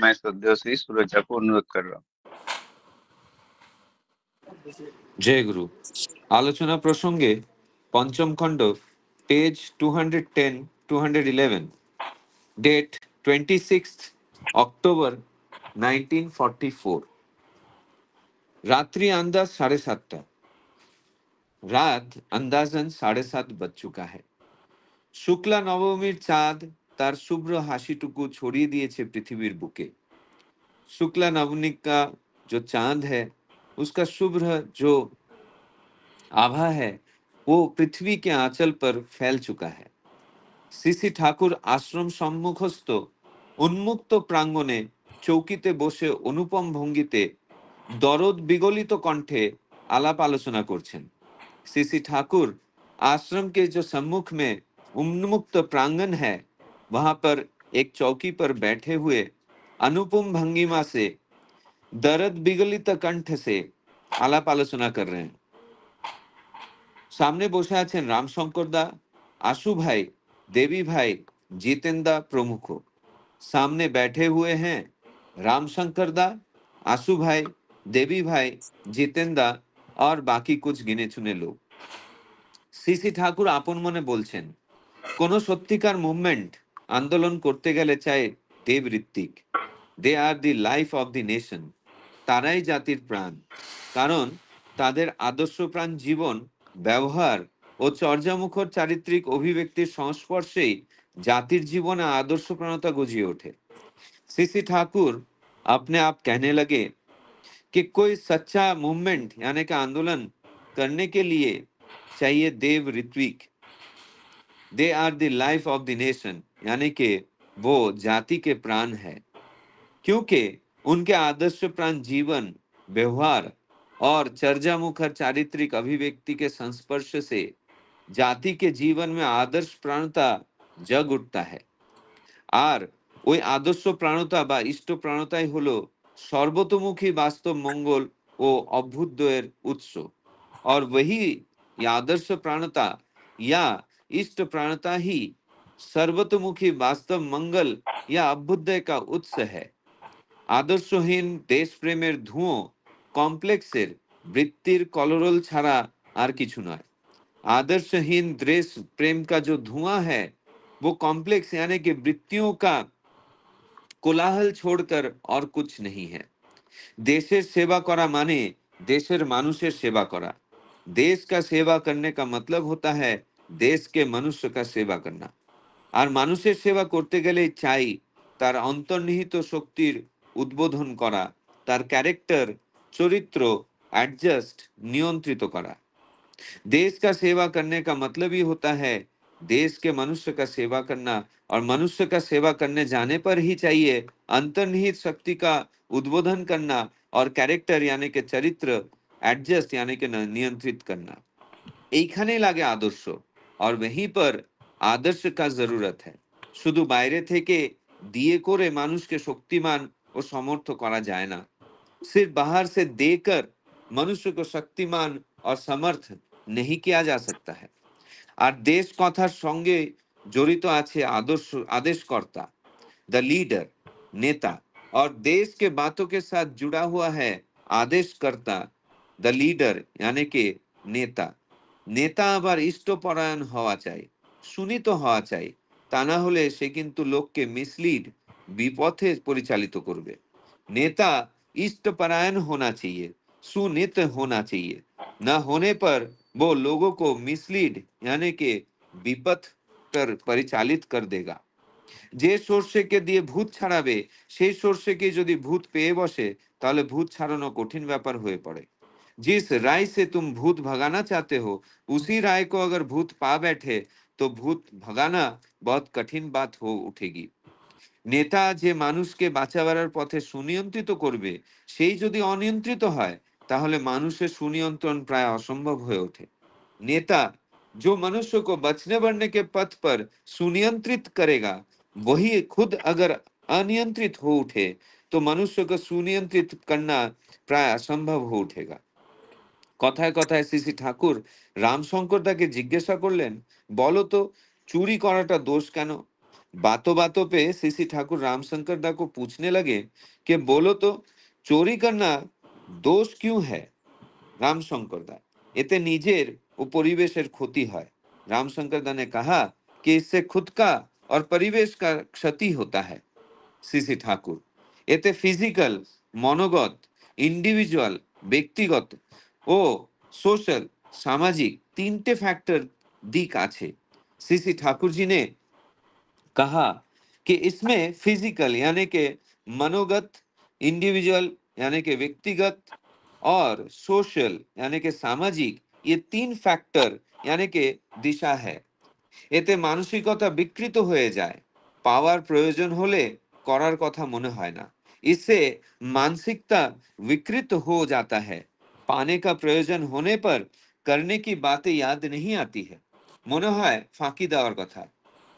मैं श्रद्धेय श्री सुरजा को अनुरोध कर रहा हूँ। जय गुरु। आलोचना प्रसंगे पंचम खंड, पेज 210 211, डेट 26 अक्टोबर 1944। रात्रि अंदाज 7:30। रात अंदाजन 7:30 बज चुका है। शुक्ला नवमीर चाँद तार शुभ्र हासिटुकु छड़िए दिएছে पृथ्वीर बुके। शुक्ला नवमी का जो चांद है, उसका शुभ्र जो आभा है, वो पृथ्वी के आंचल पर फैल चुका है। श्री ठाकुर आश्रम सम्मुखस्थ उन्मुक्त प्रांगणे चौकीते बसे अनुपम भंगिते दरद विगलित कंठे आलाप आलोचना करছেন। श्री ठाकुर आश्रम के जो सम्मुख में उन्मुक्त प्रांगण है, वहां पर एक चौकी पर बैठे हुए अनुपम भंगिमा से दर्द विगलित कंठ से आलाप आलोचना कर रहे हैं। सामने बसे आছেন रामशंकर दा, आशु भाई, देवी भाई, जितेंद्र प्रमुख। सामने बैठे हुए हैं रामशंकर दा, आशु भाई, देवी भाई, जितेंद्र और बाकी कुछ गिने चुने लोग। श्री ठाकुर आपन मने बोलছেন, কোনো সত্যিকার মুভমেন্ট আন্দোলন করতে গেলে চাই দেব ঋত্বিক। They are the life of the nation. তারাই জাতির প্রাণ। কারণ তাদের আদর্শপ্রাণ জীবন, ব্যবহার ও চর্যামুখর চারিত্রিক অভিব্যক্তির সংস্পর্শেই জাতির জীবনে আদর্শপ্রাণতা গজিয়ে ওঠে। श्री ठाकुर अपने आप कहने लगे कि कोई सच्चा मूवमेंट यानी कि आंदोलन करने के लिए चाहिए देव ऋत्विक। They are the life of the nation, यानी कि वो जाति के प्राण है, क्योंकि उनके आदर्श प्राण जीवन, व्यवहार और चर्चा मुखर चारित्रिक अभिव्यक्ति के संस्पर्श से जाति के जीवन में आदर्श प्राणता जग उठता है। আর ওই আদর্শ প্রাণতা বা ইষ্ট প্রাণতাই হলো সর্বতোমুখী বাস্তব মঙ্গল ও অভ্যুদয়ের উৎস। और वही ये आदर्श प्राणता या इष्ट प्राणता ही सर्वतोमुखी वास्तव मंगल या अभ्युदय का उत्स है। आदर्शहीन देश प्रेमेर धुओं कमप्लेक्सेर वृत्तिर कलरल छाड़ा আর কিছু নয়। आदर्शहीन देश प्रेम का जो धुआं है, वो कॉम्प्लेक्स यानी कि वृत्तियों का कोलाहल छोड़कर और कुछ नहीं है। देशेर सेवा करा माने देशेर मानुषेर सेवा करा। देश का सेवा करने का मतलब होता है देश के मनुष्य का सेवा करना। और मानुषेर सेवा करते गेले चाই तार अंतर्निहित शक्तिर उद्बोधन करा, तार कैरेक्टर चरित्र एडजस्ट नियंत्रित करा। देश का सेवा करने का मतलब ही होता है देश के मनुष्य का सेवा करना, और मनुष्य का सेवा करने जाने पर ही चाहिए अंतर्निहित शक्ति का उद्बोधन करना और कैरेक्टर यानी कि चरित्र एडजस्ट यानी कि नियंत्रित करना। এইখানে লাগে आदर्श, और वहीं पर आदर्श का जरूरत है। শুধু বাইরে থেকে দিয়ে করে মানুষকে শক্তিমান ও সমর্থ করা যায় না। सिर्फ बाहर से देकर मनुष्य को शक्तिमान और समर्थ नहीं किया जा सकता है। और देश कथार संगे जड़ित आछे आदर्श आदेशकर्ता, द लीडर, नेता, और देश के बातों के साथ जुड़ा हुआ है आदेशकर्ता, द लीडर यानी कि नेता। नेता आबार इष्टपरायण हवा चाই, सुनीत हवा চাই, তা না হলে সে কিন্তু লোককে মিসলিড, বিপথে পরিচালিত করবে। नेता इष्टपरायण होना चाहिए, सुनीत होना चाहिए। न होने पर वो लोगों को मिसलीड यानी कि विपथ पर परिचालित कर देगा। যে সর্ষেকে দিয়ে ভূত ছাড়াবে সেই সর্ষেকে যদি ভূত পেয়ে বসে তাহলে ভূত ছাড়ানো কঠিন ব্যাপার হয়ে পড়ে। जिस राय से तुम भूत भगाना चाहते हो, उसी राय को अगर भूत पा बैठे तो भूत भगाना बहुत कठिन बात हो उठेगी। नेता যে মানুষকে বাঁচাবার পথে সুনিয়ন্ত্রিত করবে সেই যদি অনিয়ন্ত্রিত হয় তাহলে মানুষের সুনিয়ন্ত্রণ প্রায় অসম্ভব হয়ে ওঠে। नेता जो मनुष्य को बचने बढ़ने के पथ पर सुनियंत्रित करेगा, वही खुद अगर अनियंत्रित हो उठे तो मनुष्य को सुनियंत्रित करना प्राय असंभव हो उठेगा। কথায় কথায় শ্রী ঠাকুর রামশঙ্কর দাকে জিজ্ঞাসা করলেন, বলো তো চুরি করাটা দোষ কেন? बातों बातों पे सीसी ठाकुर रामशंकर दा को पूछने लगे कि बोलो तो चोरी करना दोष क्यों है रामशंकर दा, এতে নিজের ও পরিবেশের ক্ষতি হয়। रामशंकर दा ने कहा कि इससे खुद का और परिवेश का क्षति होता है। सीसी ठाकुर, এতে ফিজিক্যাল, মনোগত, ইন্ডিভিজুয়াল, ব্যক্তিগত ও সোশ্যাল, সামাজিক তিনটে फैक्टर दिक আছে। सीसी ठाकुर जी ने कहा कि इसमें फिजिकल यानी कि मनोगत, इंडिविजुअल यानी कि व्यक्तिगत और सोशल यानी कि सामाजिक, ये तीन फैक्टर यानी कि दिशा है। এতে মানসিকতা বিকৃত হয়ে যায়, পাওয়ার প্রয়োজন হলে করার কথা মনে হয় না। इससे मानसिकता विकृत हो जाता है, पाने का प्रयोजन होने पर करने की बातें याद नहीं आती है, মনে হয় ফাঁকি দেওয়ার কথা,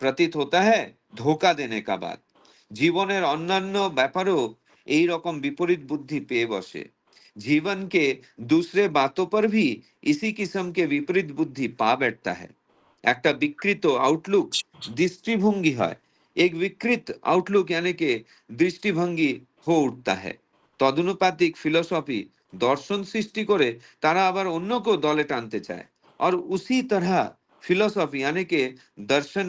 প্রতীত होता है ধোকা देने का बात। জীবনের অন্যান্য ব্যাপারেও এই রকম বিপরীত বুদ্ধি পেয়ে বসে। जीवन के दूसरे बातों पर भी इसी किस्म के विपरीत बुद्धि पा बैठता है। একটা বিকৃত আউটলুক দৃষ্টিভঙ্গি হয়, एक विकृत आउटलुक यानी कि दृष्टिभंगी हो उठता है। তদনুপাতিক ফিলোসফি দর্শন সৃষ্টি করে তারা আবার অন্যকেও দলে টানতে চায় और उसी तरह फिलोसॉफी यानी कि दर्शन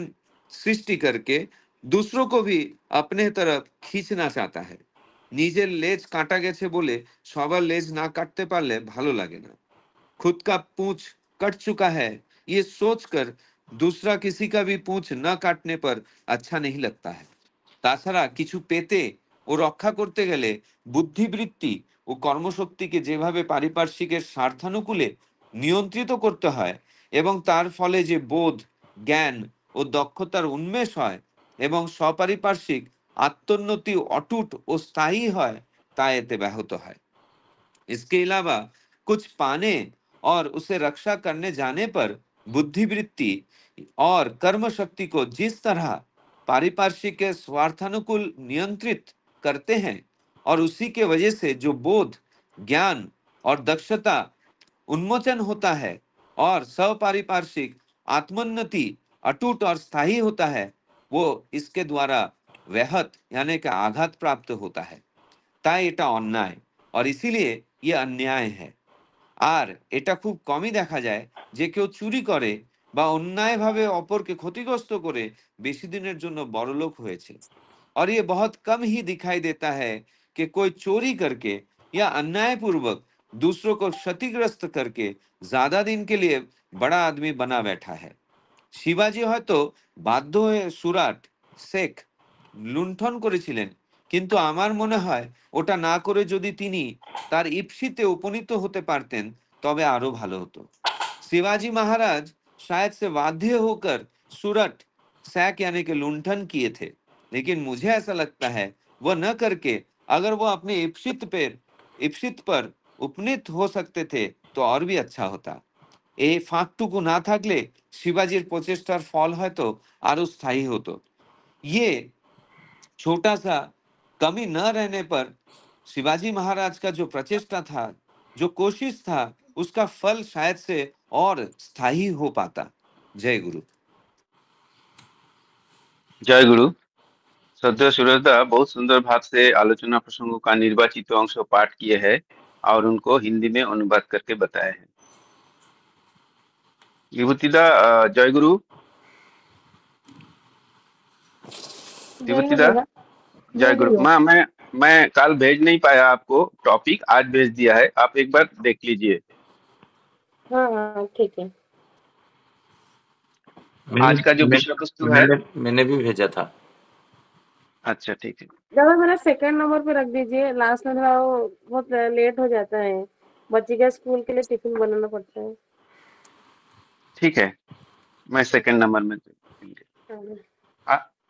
सृष्टि करके दूसरों को भी अपने तरफ खींचना चाहता है। নিজের লেজ কাটা গেছে বলে সবার লেজ না কাটতে পারলে ভালো লাগে না। खुद का पूंछ कट चुका है ये सोचकर दूसरा किसी का भी पूंछ न काटने पर अच्छा नहीं लगता है। তাছাড়া কিছু পেতে ও রক্ষা করতে গেলে বুদ্ধিবৃত্তি ও কর্মশক্তিকে যেভাবে পারিপার্শ্বিকের স্বার্থানুকূলে নিয়ন্ত্রিত করতে হয় এবং তার ফলে যে বোধ, জ্ঞান ও দক্ষতার উন্মেষ হয় এবং স্বপারিপার্শ্বিক আত্মোন্নতি অটুট ও স্থায়ী হয়, তা এতে ব্যাহত হয়। इसके अलावा कुछ पाने और उसे रक्षा करने जाने पर बुद्धिवृत्ति और कर्म शक्ति को जिस तरह पारिपार्श्विक के स्वार्थानुकूल नियंत्रित करते हैं और उसी के वजह से जो बोध, ज्ञान और दक्षता उन्मोचन होता है और सपारिपार्श्विक आत्मोन्नति अटूट और स्थायी होता है, वो इसके द्वारा व्याहत यानी कि आघात प्राप्त होता है। তাই এটা অন্যায় और इसीलिए ये अन्याय है। আর এটা খুব কমই দেখা যায় যে কেউ চুরি করে বা অন্যায়ভাবে অপরকে ক্ষতিগ্রস্ত করে বেশি দিনের জন্য বড়লোক হয়েছে। और ये बहुत कम ही दिखाई देता है कि कोई चोरी करके या अन्यायपूर्वक दूसरों को क्षतिग्रस्त करके ज्यादा दिन के लिए बड़ा आदमी बना बैठा है। শিবাজি হয়তো বাধ্য হয়ে সুরাট, শেখ লুণ্ঠন করেছিলেন, কিন্তু আমার মনে হয় ওটা না করে যদি তিনি তার ইপ্সিতে উপনীত হতে পারতেন তবে আরো ভালো হতো। शिवाजी महाराज शायद से बाध्य होकर सूरत, सैक यानी कि लुंठन किए थे, लेकिन मुझे ऐसा लगता है वह न करके अगर वो अपने इप्सित पर उपनीत हो सकते थे तो और भी अच्छा होता। এই ফাঁকটুকু না থাকলে শিবাজির প্রচেষ্টার ফল হয়তো আরো স্থায়ী হতো। ये छोटा सा कमी न रहने पर शिवाजी महाराज का जो प्रचेष्टा था, जो कोशिश था, उसका फल शायद से और स्थायी हो पाता। जय गुरु। जय गुरु। श्रद्धेय सूरजदा बहुत सुंदर भाव से आलोचना प्रसंगों का निर्वाचित अंश पाठ किए हैं और उनको हिंदी में अनुवाद करके बताए हैं। विभूतिदा, जय गुरु। विभूतिदा, जय गुरु। मैं कल भेज नहीं पाया आपको टॉपिक, आज भेज दिया है, आप एक बार देख लीजिए। हाँ ठीक है। आज का जो विषय वस्तु है, मैंने भी भेजा था। अच्छा ठीक है। दादा मेरा सेकंड नंबर पे रख दीजिए, लास्ट में थोड़ा वो बहुत लेट हो जाता है, बच्ची के स्कूल के लिए टिफिन बनाना पड़ता है। ठीक है, मैं सेकंड नंबर में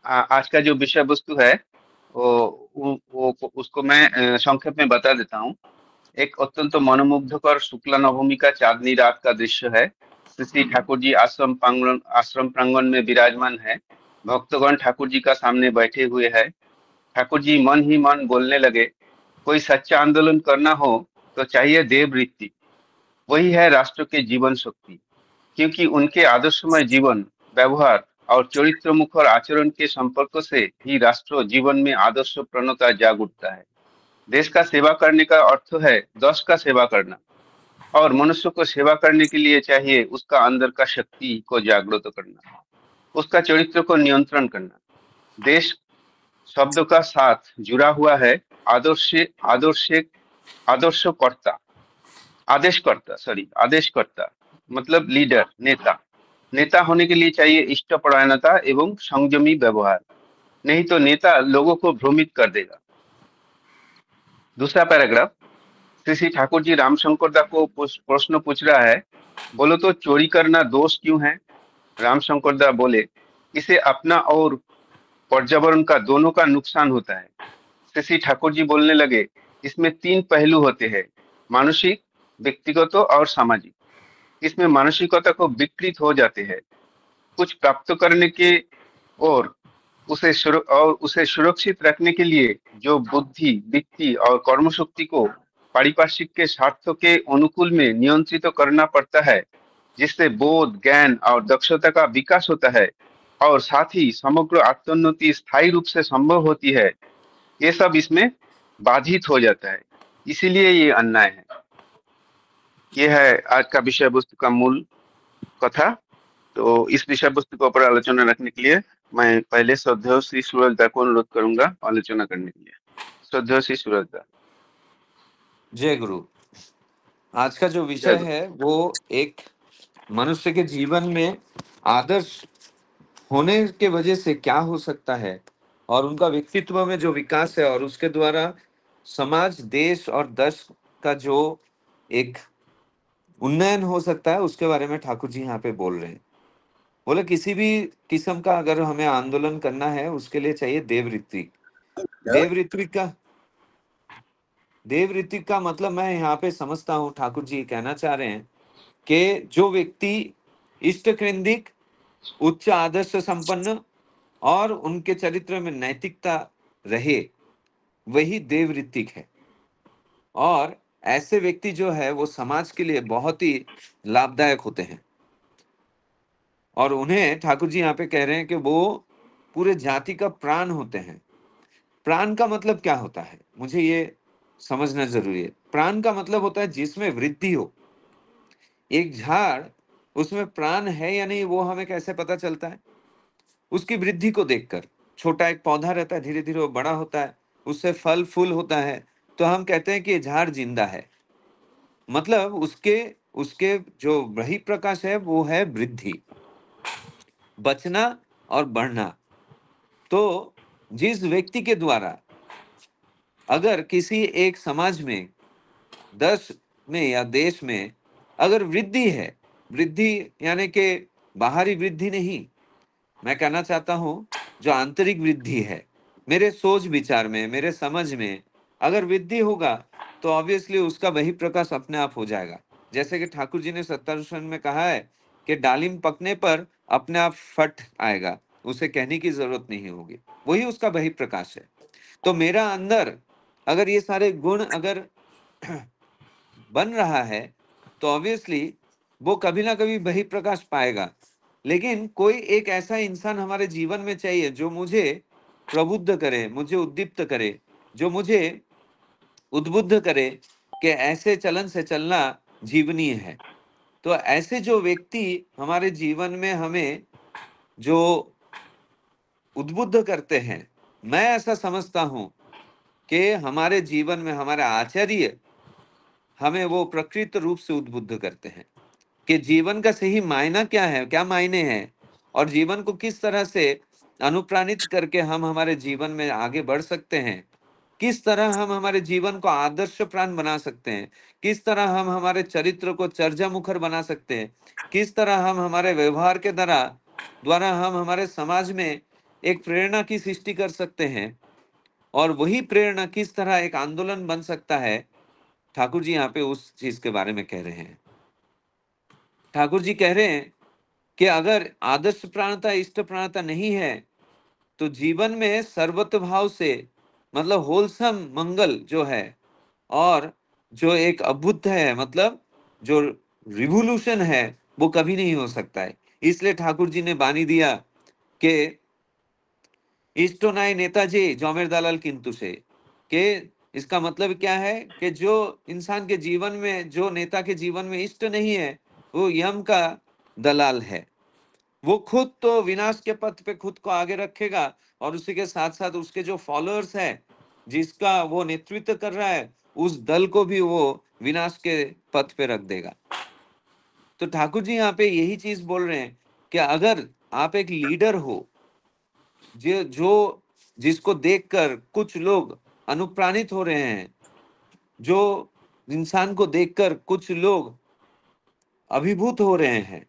आज का जो विषय वस्तु है वो उसको मैं संक्षेप में बता देता हूँ। एक अत्यंत मनोमुग्धकर शुक्ला नवमी का चांदनी रात का दृश्य है। श्री ठाकुर जी आश्रम प्रांगण में विराजमान है। भक्तगण ठाकुर जी का सामने बैठे हुए हैं। ठाकुर जी मन ही मन बोलने लगे, कोई सच्चा आंदोलन करना हो तो चाहिए देववृत्ति, वही है राष्ट्र के जीवन शक्ति, क्योंकि उनके आदर्शमय जीवन, व्यवहार और चरित्र मुखर आचरण के संपर्क से ही राष्ट्र जीवन में आदर्श प्रणता जाग उठता है। देश का सेवा करने का अर्थ है दश का सेवा करना, और मनुष्य को सेवा करने के लिए चाहिए उसका अंदर का शक्ति को जागृत करना, उसका चरित्र को नियंत्रण करना। देश शब्द का साथ जुड़ा हुआ है आदर्श आदर्श आदर्शकर्ता आदेशकर्ता मतलब लीडर, नेता। नेता होने के लिए चाहिए इष्टपरायणता एवं संयमी व्यवहार, नहीं तो नेता लोगों को भ्रमित कर देगा। दूसरा पैराग्राफ, श्री ठाकुर जी रामशंकर दा को प्रश्न पूछ रहा है, बोलो तो चोरी करना दोष क्यों है? रामशंकर दा बोले, इसे अपना और पर्यावरण का दोनों का नुकसान होता है। श्री ठाकुर जी बोलने लगे, इसमें तीन पहलू होते हैं, मानसिक, व्यक्तिगत और सामाजिक। इसमें मानसिकता को विकृत हो जाते हैं, कुछ प्राप्त करने के और उसे सुरक्षित रखने के लिए जो बुद्धि, वित्ती और कर्मशक्ति को पारिपार्श्विक के स्वार्थ के अनुकूल में नियंत्रित करना पड़ता है, जिससे बोध, ज्ञान और दक्षता का विकास होता है और साथ ही समग्र आत्मोन्नति स्थायी रूप से संभव होती है, ये सब इसमें बाधित हो जाता है। इसीलिए ये अन्याय है। यह है आज का विषय वस्तु का मूल कथा। तो इस विषय वस्तु के ऊपर आलोचना रखने के लिए मैं पहले श्रद्धेय श्री सूरजदा को अनुरोध करूंगा आलोचना करने के लिए। श्रद्धेय श्री सूरजदा। जय गुरु। आज का जो विषय है वो एक मनुष्य के जीवन में आदर्श होने के वजह से क्या हो सकता है और उनका व्यक्तित्व में जो विकास है और उसके द्वारा समाज, देश और देश का जो एक उन्नयन हो सकता है उसके बारे में ठाकुर जी यहाँ पे बोल रहे हैं। बोले किसी भी किस्म का अगर हमें आंदोलन करना है उसके लिए चाहिए देवऋत्विक। देवऋत्विक का मतलब मैं यहाँ पे समझता हूँ ठाकुर जी कहना चाह रहे हैं कि जो व्यक्ति इष्ट केंद्रिक, उच्च आदर्श संपन्न और उनके चरित्र में नैतिकता रहे, वही देवऋत्विक है। और ऐसे व्यक्ति जो है वो समाज के लिए बहुत ही लाभदायक होते हैं और उन्हें ठाकुर जी यहाँ पे कह रहे हैं कि वो पूरे जाति का प्राण होते हैं। प्राण का मतलब क्या होता है, मुझे ये समझना जरूरी है। प्राण का मतलब होता है जिसमें वृद्धि हो। एक झाड़, उसमें प्राण है या नहीं वो हमें कैसे पता चलता है? उसकी वृद्धि को देखकर। छोटा एक पौधा रहता है, धीरे धीरे वो बड़ा होता है, उससे फल फूल होता है, तो हम कहते हैं कि ये झाड़ जिंदा है। मतलब उसके उसके जो बहिः प्रकाश है वो है वृद्धि, बचना और बढ़ना। तो जिस व्यक्ति के द्वारा अगर किसी एक समाज में, देश में या देश में अगर वृद्धि है, वृद्धि यानी कि बाहरी वृद्धि नहीं, मैं कहना चाहता हूं जो आंतरिक वृद्धि है, मेरे सोच विचार में, मेरे समझ में अगर वृद्धि होगा तो ऑब्वियसली उसका वही प्रकाश अपने आप हो जाएगा। जैसे कि ठाकुर जी ने सत्तानुष्ठान में कहा है कि डालिम पकने पर अपने आप फट आएगा, उसे कहने की जरूरत नहीं होगी, वही उसका वही प्रकाश है। तो मेरा अंदर अगर ये सारे गुण अगर बन रहा है तो ऑब्वियसली वो कभी ना कभी वही प्रकाश पाएगा। लेकिन कोई एक ऐसा इंसान हमारे जीवन में चाहिए जो मुझे प्रबुद्ध करे, मुझे उद्दीप्त करे, जो मुझे उद्बुद्ध करे कि ऐसे चलन से चलना जीवनीय है। तो ऐसे जो व्यक्ति हमारे जीवन में हमें जो उद्बुद्ध करते हैं, मैं ऐसा समझता हूं कि हमारे जीवन में हमारे आचार्य हमें वो प्रकृत रूप से उद्बुद्ध करते हैं कि जीवन का सही मायना क्या है, क्या मायने हैं, और जीवन को किस तरह से अनुप्राणित करके हम हमारे जीवन में आगे बढ़ सकते हैं, किस तरह हम हमारे जीवन को आदर्श प्राण बना सकते हैं, किस तरह हम हमारे चरित्र को चर्चा मुखर बना सकते हैं, किस तरह हम हमारे व्यवहार के द्वारा हम हमारे समाज में एक प्रेरणा की सृष्टि कर सकते हैं, और वही प्रेरणा किस तरह एक आंदोलन बन सकता है। ठाकुर जी यहाँ पे उस चीज के बारे में कह रहे हैं। ठाकुर जी कह रहे हैं कि अगर आदर्श प्राणता, इष्ट प्राणता नहीं है तो जीवन में सर्वत्र भाव से, मतलब होलसम मंगल जो है और जो एक अद्भुत है, मतलब जो रिवोल्यूशन है, वो कभी नहीं हो सकता है। इसलिए ठाकुर जी ने बानी दिया के इष्टो नाय नेताजी जमेर दालाल किंतु से, के इसका मतलब क्या है कि जो इंसान के जीवन में, जो नेता के जीवन में इष्ट नहीं है, वो यम का दलाल है। वो खुद तो विनाश के पथ पे खुद को आगे रखेगा और उसी के साथ साथ उसके जो फॉलोअर्स है, जिसका वो नेतृत्व कर रहा है, उस दल को भी वो विनाश के पथ पे रख देगा। तो ठाकुर जी यहाँ पे यही चीज बोल रहे हैं कि अगर आप एक लीडर हो, जो जिसको देखकर कुछ लोग अनुप्राणित हो रहे हैं, जो इंसान को देखकर कुछ लोग अभिभूत हो रहे हैं,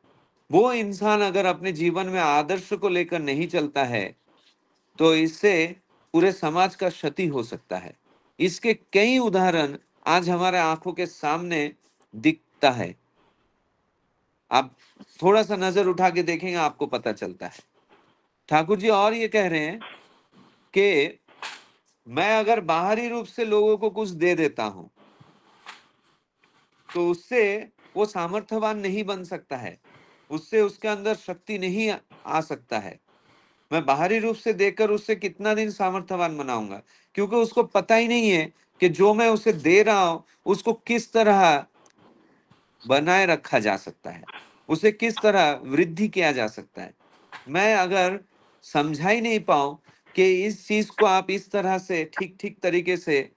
वो इंसान अगर अपने जीवन में आदर्श को लेकर नहीं चलता है तो इससे पूरे समाज का क्षति हो सकता है। इसके कई उदाहरण आज हमारे आंखों के सामने दिखता है। आप थोड़ा सा नजर उठा के देखेंगे, आपको पता चलता है। ठाकुर जी और ये कह रहे हैं कि मैं अगर बाहरी रूप से लोगों को कुछ दे देता हूं तो उससे वो सामर्थ्यवान नहीं बन सकता है, उससे उसके अंदर शक्ति नहीं आ सकता है। मैं बाहरी रूप से देकर उससे कितना दिन सामर्थ्यवान बनाऊंगा, क्योंकि उसको पता ही नहीं है कि जो मैं उसे दे रहा हूं उसको किस तरह बनाए रखा जा सकता है, उसे किस तरह वृद्धि किया जा सकता है। मैं अगर समझा ही नहीं पाऊं कि इस चीज को आप इस तरह से ठीक ठीक तरीके से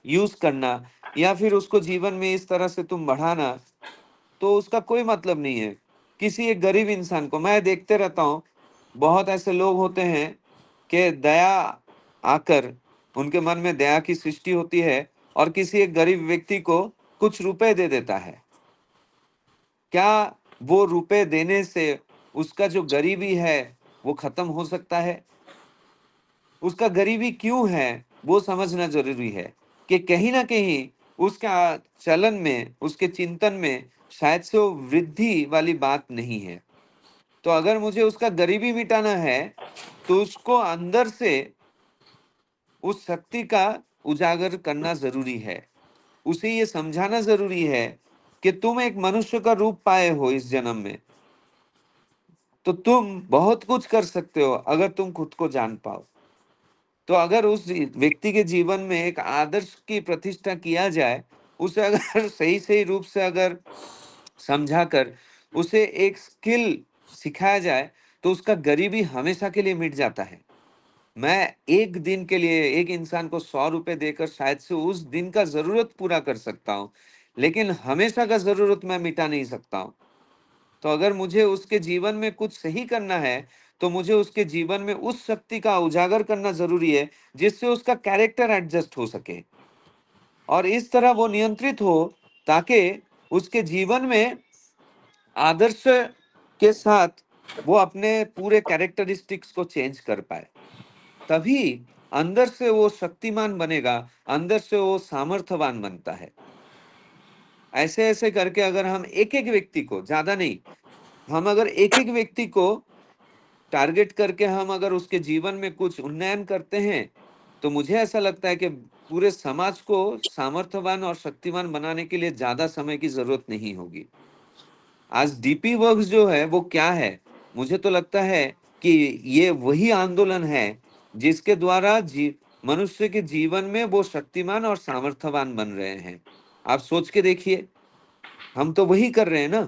यूज करना या फिर उसको जीवन में इस तरह से तुम बढ़ाना, तो उसका कोई मतलब नहीं है। किसी एक गरीब इंसान को मैं देखते रहता हूं, बहुत ऐसे लोग होते हैं कि दया आकर उनके मन में दया की सृष्टि होती है और किसी एक गरीब व्यक्ति को कुछ रुपए दे देता है। क्या वो रुपए देने से उसका जो गरीबी है वो खत्म हो सकता है? उसका गरीबी क्यों है वो समझना जरूरी है कि कहीं ना कहीं उसका चलन में, उसके चिंतन में शायद से वो वृद्धि वाली बात नहीं है। तो अगर मुझे उसका गरीबी मिटाना है तो उसको अंदर से उस शक्ति का उजागर करना जरूरी है। उसे ये समझाना जरूरी है कि तुम एक मनुष्य का रूप पाए हो इस जन्म में, तो तुम बहुत कुछ कर सकते हो अगर तुम खुद को जान पाओ। तो अगर उस व्यक्ति के जीवन में एक आदर्श की प्रतिष्ठा किया जाए, उसे अगर सही सही रूप से अगर समझाकर उसे एक स्किल सिखाया जाए तो उसका गरीबी हमेशा के लिए मिट जाता है। मैं एक दिन के लिए एक इंसान को 100 रुपए देकर शायद से उस दिन का जरूरत पूरा कर सकता हूँ, लेकिन हमेशा का जरूरत मैं मिटा नहीं सकता हूँ। तो अगर मुझे उसके जीवन में कुछ सही करना है तो मुझे उसके जीवन में उस शक्ति का उजागर करना जरूरी है जिससे उसका कैरेक्टर एडजस्ट हो सके और इस तरह वो नियंत्रित हो, ताकि उसके जीवन में आदर्श के साथ वो अपने पूरे कैरेक्टरिस्टिक्स को चेंज कर पाए। तभी अंदर से वो शक्तिमान बनेगा, अंदर से वो सामर्थ्यवान बनता है। ऐसे ऐसे करके अगर हम एक एक व्यक्ति को, ज्यादा नहीं, हम अगर एक एक व्यक्ति को टारगेट करके हम अगर उसके जीवन में कुछ उन्नयन करते हैं तो मुझे ऐसा लगता है कि पूरे समाज को सामर्थ्यवान और शक्तिमान बनाने के लिए ज्यादा समय की जरूरत नहीं होगी। आज डीपी वर्क्स जो है वो क्या है? मुझे तो लगता है कि ये वही आंदोलन है जिसके द्वारा मनुष्य के जीवन में वो शक्तिमान और सामर्थ्यवान बन रहे हैं। आप सोच के देखिए, हम तो वही कर रहे हैं ना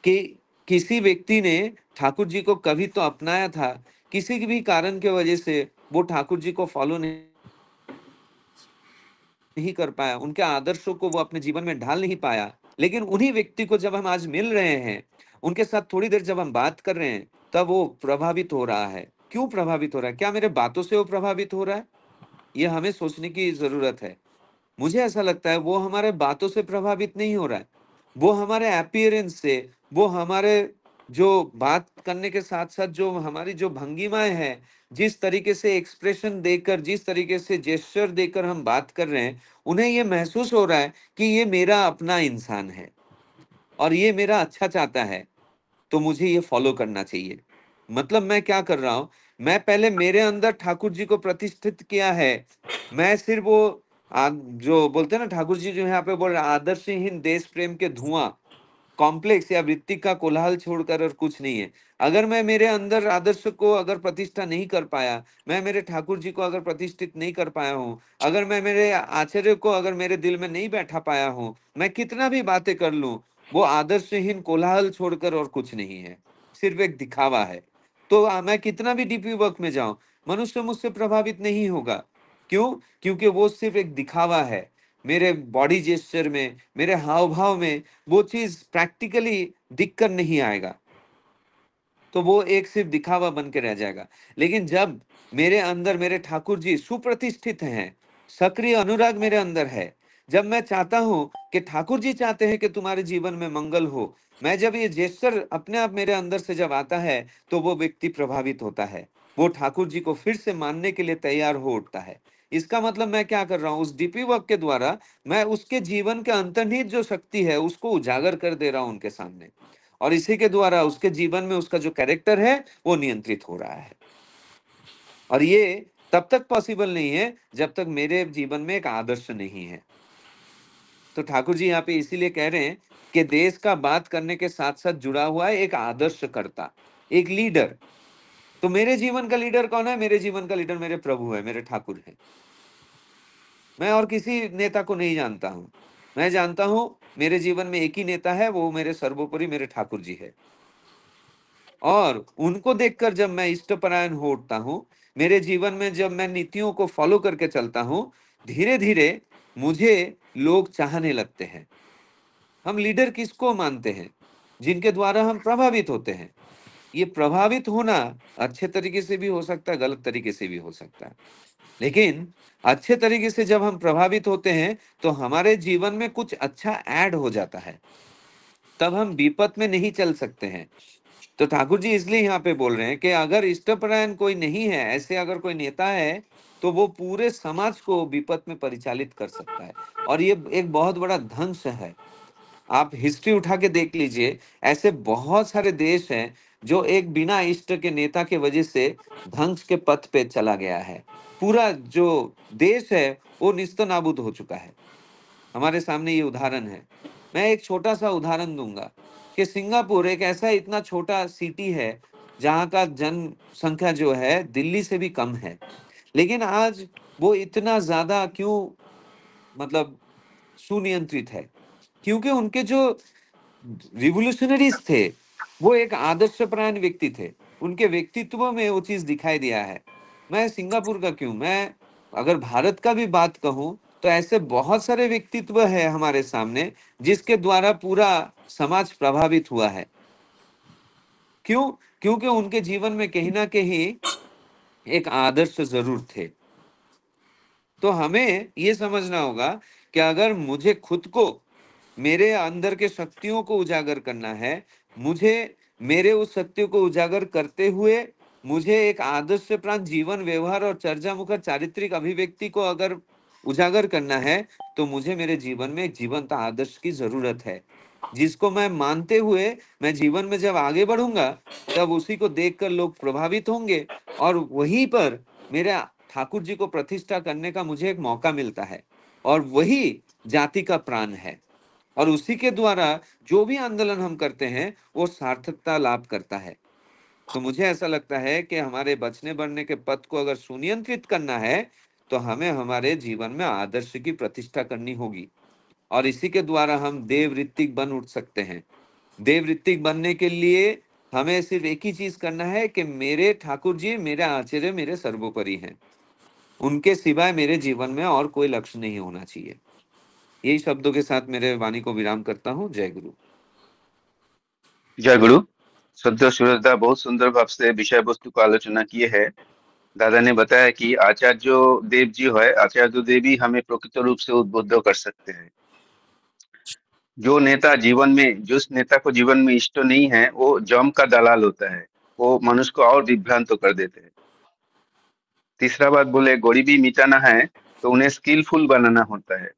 कि किसी व्यक्ति ने ठाकुर जी को कभी तो अपनाया था, किसी भी कारण के वजह से वो ठाकुर जी को फॉलो नहीं कर पाया, उनके आदर्शों को वो अपने जीवन में ढाल नहीं पाया। लेकिन उन्हीं व्यक्ति को जब हम आज मिल रहे हैं, उनके साथ थोड़ी देर जब हम बात कर रहे हैं, तब वो प्रभावित हो रहा है। क्यों प्रभावित हो रहा है? क्या मेरे बातों से वो प्रभावित हो रहा है? ये हमें सोचने की जरूरत है। मुझे ऐसा लगता है वो हमारे बातों से प्रभावित नहीं हो रहा है, वो हमारे अपीयरेंस से, वो हमारे जो बात करने के साथ साथ जो हमारी जो भंगिमाएं हैं, जिस तरीके से एक्सप्रेशन देकर, जिस तरीके से जेस्चर देकर हम बात कर रहे हैं, उन्हें ये महसूस हो रहा है कि ये मेरा अपना इंसान है और ये मेरा अच्छा चाहता है, तो मुझे ये फॉलो करना चाहिए। मतलब मैं क्या कर रहा हूं, मैं पहले मेरे अंदर ठाकुर जी को प्रतिष्ठित किया है। मैं सिर्फ वो जो बोलते हैं ना, ठाकुर जी जो यहाँ पे बोल रहे हैं, आदर्शहीन देश प्रेम के धुआं, कॉम्प्लेक्स या वृत्ति का कोलाहल छोड़कर और कुछ नहीं है। अगर मैं मेरे अंदर आदर्श को अगर प्रतिष्ठा नहीं कर पाया, मैं मेरे ठाकुर जी को अगर प्रतिष्ठित नहीं कर पाया हूँ, अगर मैं मेरे आचार्य को अगर मेरे दिल में नहीं बैठा पाया हूँ, मैं कितना भी बातें कर लूं, वो आदर्शहीन कोलाहल छोड़कर और कुछ नहीं है, सिर्फ एक दिखावा है। तो मैं कितना भी डीपी वर्क में जाऊं, मनुष्य मुझसे प्रभावित नहीं होगा। क्यों? क्योंकि वो सिर्फ एक दिखावा है। मेरे बॉडी जेस्चर में, मेरे हाव भाव में वो चीज प्रैक्टिकली दिखकर नहीं आएगा, तो वो एक सिर्फ दिखावा बन के रह जाएगा। लेकिन जब मेरे अंदर मेरे ठाकुर जी सुप्रतिष्ठित हैं, सक्रिय अनुराग मेरे अंदर है, जब मैं चाहता हूं कि ठाकुर जी चाहते हैं कि तुम्हारे जीवन में मंगल हो, मैं जब ये जेस्चर अपने आप मेरे अंदर से जब आता है, तो वो व्यक्ति प्रभावित होता है, वो ठाकुर जी को फिर से मानने के लिए तैयार हो उठता है। इसका मतलब मैं क्या कर रहा हूं, उस डीपी वर्क के द्वारा मैं उसके जीवन के अंतर्निहित जो शक्ति है उसको उजागर कर दे रहा हूं उनके सामने, और इसी के द्वारा उसके जीवन में उसका जो कैरेक्टर है वो नियंत्रित हो रहा है। और ये तब तक पॉसिबल नहीं है जब तक मेरे जीवन में एक आदर्श नहीं है। तो ठाकुर जी यहाँ पे इसीलिए कह रहे हैं कि देश का बात करने के साथ साथ जुड़ा हुआ है एक आदर्शकर्ता, एक लीडर। तो मेरे जीवन का लीडर कौन है? मेरे जीवन का लीडर मेरे प्रभु है, मेरे ठाकुर है। मैं और किसी नेता को नहीं जानता हूं। मैं जानता हूं मेरे जीवन में एक ही नेता है, वो मेरे सर्वोपरि मेरे ठाकुर जी है। और उनको देखकर जब मैं इष्टपरायण हो उठता हूं, मेरे जीवन में जब मैं नीतियों को फॉलो करके चलता हूं, धीरे धीरे मुझे लोग चाहने लगते हैं। हम लीडर किसको मानते हैं? जिनके द्वारा हम प्रभावित होते हैं। ये प्रभावित होना अच्छे तरीके से भी हो सकता है, गलत तरीके से भी हो सकता है। लेकिन अच्छे तरीके से जब हम प्रभावित होते हैं तो हमारे जीवन में कुछ अच्छा ऐड हो जाता है, तब हम विपत में नहीं चल सकते हैं। तो ठाकुर जी इसलिए यहाँ पे बोल रहे हैं कि अगर इष्टपरायण कोई नहीं है, ऐसे अगर कोई नेता है, तो वो पूरे समाज को विपत में परिचालित कर सकता है। और ये एक बहुत बड़ा ध्वंस है। आप हिस्ट्री उठा के देख लीजिए, ऐसे बहुत सारे देश हैं जो एक बिना इष्ट के नेता के वजह से ध्वंस के पथ पे चला गया है। पूरा जो देश है वो निस्तो नाबूद हो चुका है। हमारे सामने ये उदाहरण है। मैं एक छोटा सा उदाहरण दूंगा कि सिंगापुर एक ऐसा इतना छोटा सिटी है जहाँ का जनसंख्या जो है दिल्ली से भी कम है, लेकिन आज वो इतना ज्यादा क्यों, मतलब सुनियंत्रित है? क्योंकि उनके जो रिवोल्यूशनरीज थे वो एक आदर्शपरायण व्यक्ति थे, उनके व्यक्तित्व में वो चीज दिखाई दिया है। मैं सिंगापुर का क्यों, मैं अगर भारत का भी बात कहूं तो ऐसे बहुत सारे व्यक्तित्व है हमारे सामने जिसके द्वारा पूरा समाज प्रभावित हुआ है। क्यों? क्योंकि उनके जीवन में कहीं ना कहीं एक आदर्श जरूर थे। तो हमें ये समझना होगा कि अगर मुझे खुद को, मेरे अंदर के शक्तियों को उजागर करना है, मुझे मेरे उस शक्तियों को उजागर करते हुए मुझे एक आदर्श प्रांत जीवन व्यवहार और चर्चा मुखर चारित्रिक अभिव्यक्ति को अगर उजागर करना है, तो मुझे मेरे जीवन में एक जीवंत आदर्श की जरूरत है, जिसको मैं मानते हुए मैं जीवन में जब आगे बढ़ूंगा तब उसी को देखकर लोग प्रभावित होंगे, और वहीं पर मेरे ठाकुर जी को प्रतिष्ठा करने का मुझे एक मौका मिलता है। और वही जाति का प्राण है, और उसी के द्वारा जो भी आंदोलन हम करते हैं वो सार्थकता लाभ करता है। तो मुझे ऐसा लगता है कि हमारे बचने बढ़ने के पथ को अगर सुनियंत्रित करना है तो हमें हमारे जीवन में आदर्श की प्रतिष्ठा करनी होगी, और इसी के द्वारा हम देवऋत्विक बन उठ सकते हैं। देवऋत्विक बनने के लिए हमें सिर्फ एक ही चीज करना है कि मेरे ठाकुर जी मेरे आचार्य मेरे सर्वोपरि हैं, उनके सिवाय मेरे जीवन में और कोई लक्ष्य नहीं होना चाहिए। यही शब्दों के साथ मेरे वाणी को विराम करता हूँ। जय गुरु। जय गुरु। श्रद्धा सूरजदा बहुत सुंदर भाव से विषय वस्तु को आलोचना किए है। दादा ने बताया कि आचार्य देव जी है, आचार्य देव ही हमें प्रकृत रूप से उद्बुद्ध कर सकते हैं। जो नेता जीवन में, जिस नेता को जीवन में इष्ट नहीं है, वो जम का दलाल होता है, वो मनुष्य को और विभ्रांत कर देते हैं। तीसरा बात बोले, गरीबी मिटाना है तो उन्हें स्किलफुल बनाना होता है।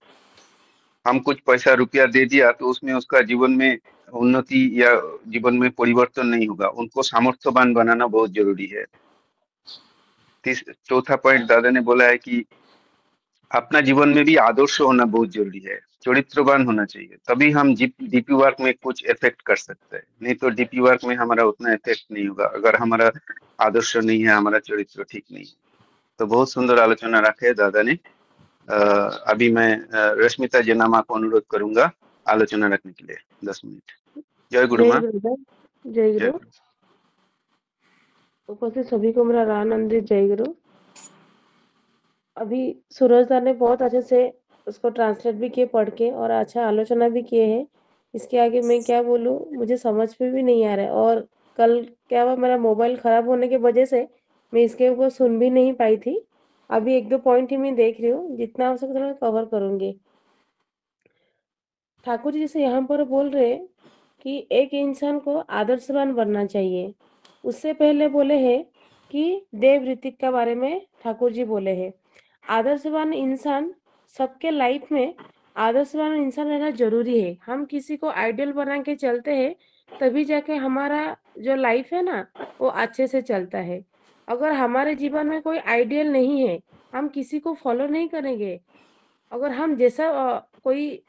हम कुछ पैसा रुपया दे दिया तो उसमें उसका जीवन में उन्नति या जीवन में परिवर्तन नहीं होगा, उनको सामर्थ्यवान बनाना बहुत जरूरी है। चौथा पॉइंट दादा ने बोला है कि अपना जीवन में भी आदर्श होना बहुत जरूरी है। चरित्रवान होना चाहिए, तभी हम डीपी वर्क में कुछ इफेक्ट कर सकते हैं। नहीं तो डीपी वर्क में हमारा उतना इफेक्ट नहीं होगा अगर हमारा आदर्श नहीं है, हमारा चरित्र ठीक नहीं है। तो बहुत सुंदर आलोचना रखे दादा ने। अभी मैं रश्मिता जेनामा को अनुरोध करूंगा आलोचना रखने के लिए 10 मिनट। जय गुरु जय माँ। गुरुदेव। जय जय गुरु। गुरु। उपस्थित सभी को मेरा रानंदित जय गुरु। अभी सूरज सर ने बहुत अच्छे से उसको ट्रांसलेट भी किए पढ़ के, और अच्छा आलोचना भी किए हैं। इसके आगे मैं क्या बोलूँ, मुझे समझ में भी नहीं आ रहा है। और कल क्या हुआ, मेरा मोबाइल खराब होने की वजह से मैं इसके ऊपर सुन भी नहीं पाई थी। अभी एक दो पॉइंट ही मैं देख रही हूँ, जितना हो सकता है मैं कवर करूंगी। ठाकुर जी जैसे यहाँ पर बोल रहे हैं कि एक इंसान को आदर्शवान बनना चाहिए। उससे पहले बोले हैं कि देव ऋतिक के बारे में ठाकुर जी बोले हैं। आदर्शवान इंसान सबके लाइफ में आदर्शवान इंसान रहना जरूरी है। हम किसी को आइडियल बना के चलते हैं, तभी जाके हमारा जो लाइफ है ना वो अच्छे से चलता है। अगर हमारे जीवन में कोई आइडियल नहीं है, हम किसी को फॉलो नहीं करेंगे। अगर हम जैसा कोई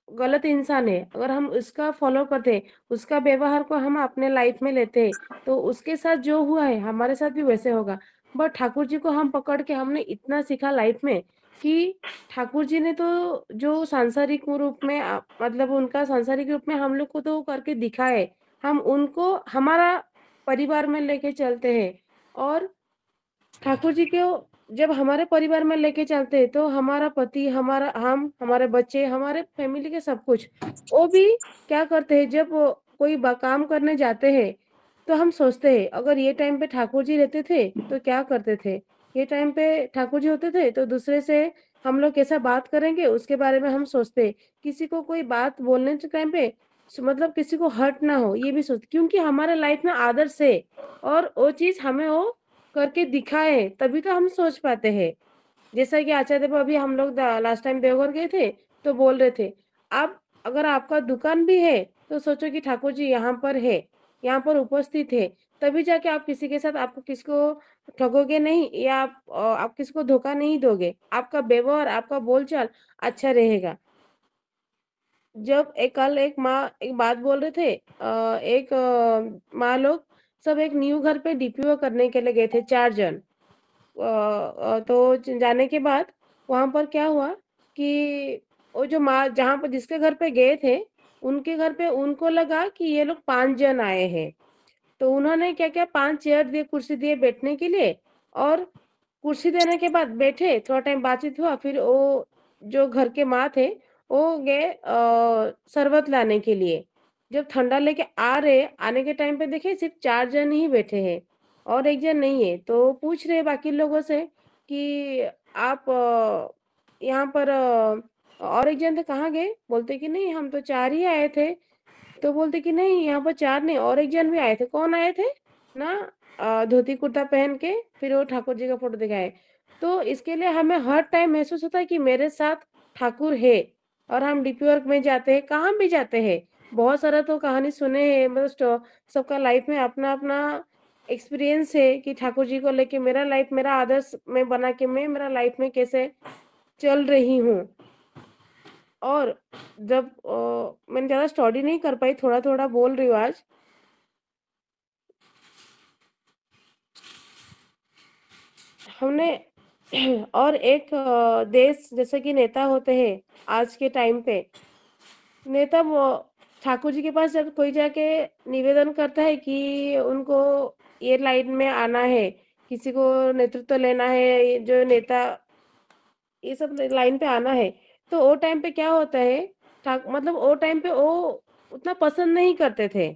गलत इंसान है, अगर हम उसका फॉलो करते हैं, उसका व्यवहार को हम अपने लाइफ में लेते हैं, तो उसके साथ जो हुआ है हमारे साथ भी वैसे होगा। बट ठाकुर जी को हम पकड़ के हमने इतना सीखा लाइफ में कि ठाकुर जी ने तो जो सांसारिक रूप में मतलब उनका सांसारिक रूप में हम लोग को तो करके दिखाए, हम उनको हमारा परिवार में लेके चलते हैं। और ठाकुर जी को जब हमारे परिवार में लेके चलते हैं, तो हमारा पति, हमारा हम, हमारे बच्चे, हमारे फैमिली के सब कुछ, वो भी क्या करते हैं, जब वो कोई काम करने जाते हैं तो हम सोचते हैं अगर ये टाइम पे ठाकुर जी रहते थे तो क्या करते थे, ये टाइम पे ठाकुर जी होते थे तो दूसरे से हम लोग कैसा बात करेंगे उसके बारे में हम सोचते हैं। किसी को कोई बात बोलने के टाइम पे मतलब किसी को हर्ट ना हो ये भी सोचते, क्योंकि हमारे लाइफ में आदर्श है और वो चीज हमें वो करके दिखाए, तभी तो हम सोच पाते हैं। जैसा कि आचार्य देव, अभी हम लोग लास्ट टाइम देवघर गए थे तो बोल रहे थे, आप अगर आपका दुकान भी है तो सोचो कि ठाकुर जी यहाँ पर है, यहाँ पर उपस्थित है, तभी जाके आप किसी के साथ, आपको किसको ठगोगे नहीं, या आप किसी को धोखा नहीं दोगे, आपका व्यवहार, आपका बोलचाल अच्छा रहेगा। जब कल एक माँ एक बात बोल रहे थे, एक माँ लोग सब एक न्यू घर पे डीपीओ करने के लिए गए थे 4 जन। तो जाने के बाद वहां पर क्या हुआ कि वो जो माँ जहाँ पर जिसके घर पे गए थे, उनके घर पे उनको लगा कि ये लोग 5 जन आए हैं। तो उन्होंने क्या क्या 5 चेयर दिए, कुर्सी दिए बैठने के लिए, और कुर्सी देने के बाद बैठे, थोड़ा टाइम बातचीत हुआ, फिर वो जो घर के माँ थे वो गए शरबत लाने के लिए। जब ठंडा लेके आ रहे, आने के टाइम पे देखे सिर्फ 4 जन ही बैठे हैं और एक जन नहीं है। तो पूछ रहे बाकी लोगों से कि आप यहाँ पर और एक जन थे कहाँ गए, बोलते कि नहीं हम तो 4 ही आए थे। तो बोलते कि नहीं यहाँ पर 4 नहीं, और एक जन भी आए थे। कौन आए थे ना, धोती कुर्ता पहन के, फिर वो ठाकुर जी का फोटो दिखाए। तो इसके लिए हमें हर टाइम महसूस होता है कि मेरे साथ ठाकुर है। और हम डीपी वर्क में जाते हैं, कहाँ भी जाते हैं, बहुत सारा तो कहानी सुने हैं, मतलब सबका लाइफ में अपना अपना एक्सपीरियंस है कि ठाकुर जी को लेके मेरा लाइफ, मेरा आदर्श में बना के मैं मेरा लाइफ में कैसे चल रही हूँ। और जब मैंने ज्यादा स्टडी नहीं कर पाई, थोड़ा थोड़ा बोल रही हूँ आज। हमने और एक देश जैसे कि नेता होते हैं आज के टाइम पे, नेता ठाकुर जी के पास जब कोई जाके निवेदन करता है कि उनको ये लाइन में आना है, किसी को नेतृत्व लेना है, ये जो नेता ये सब लाइन पे आना है, तो वो टाइम पे क्या होता है, मतलब वो टाइम पे वो उतना पसंद नहीं करते थे,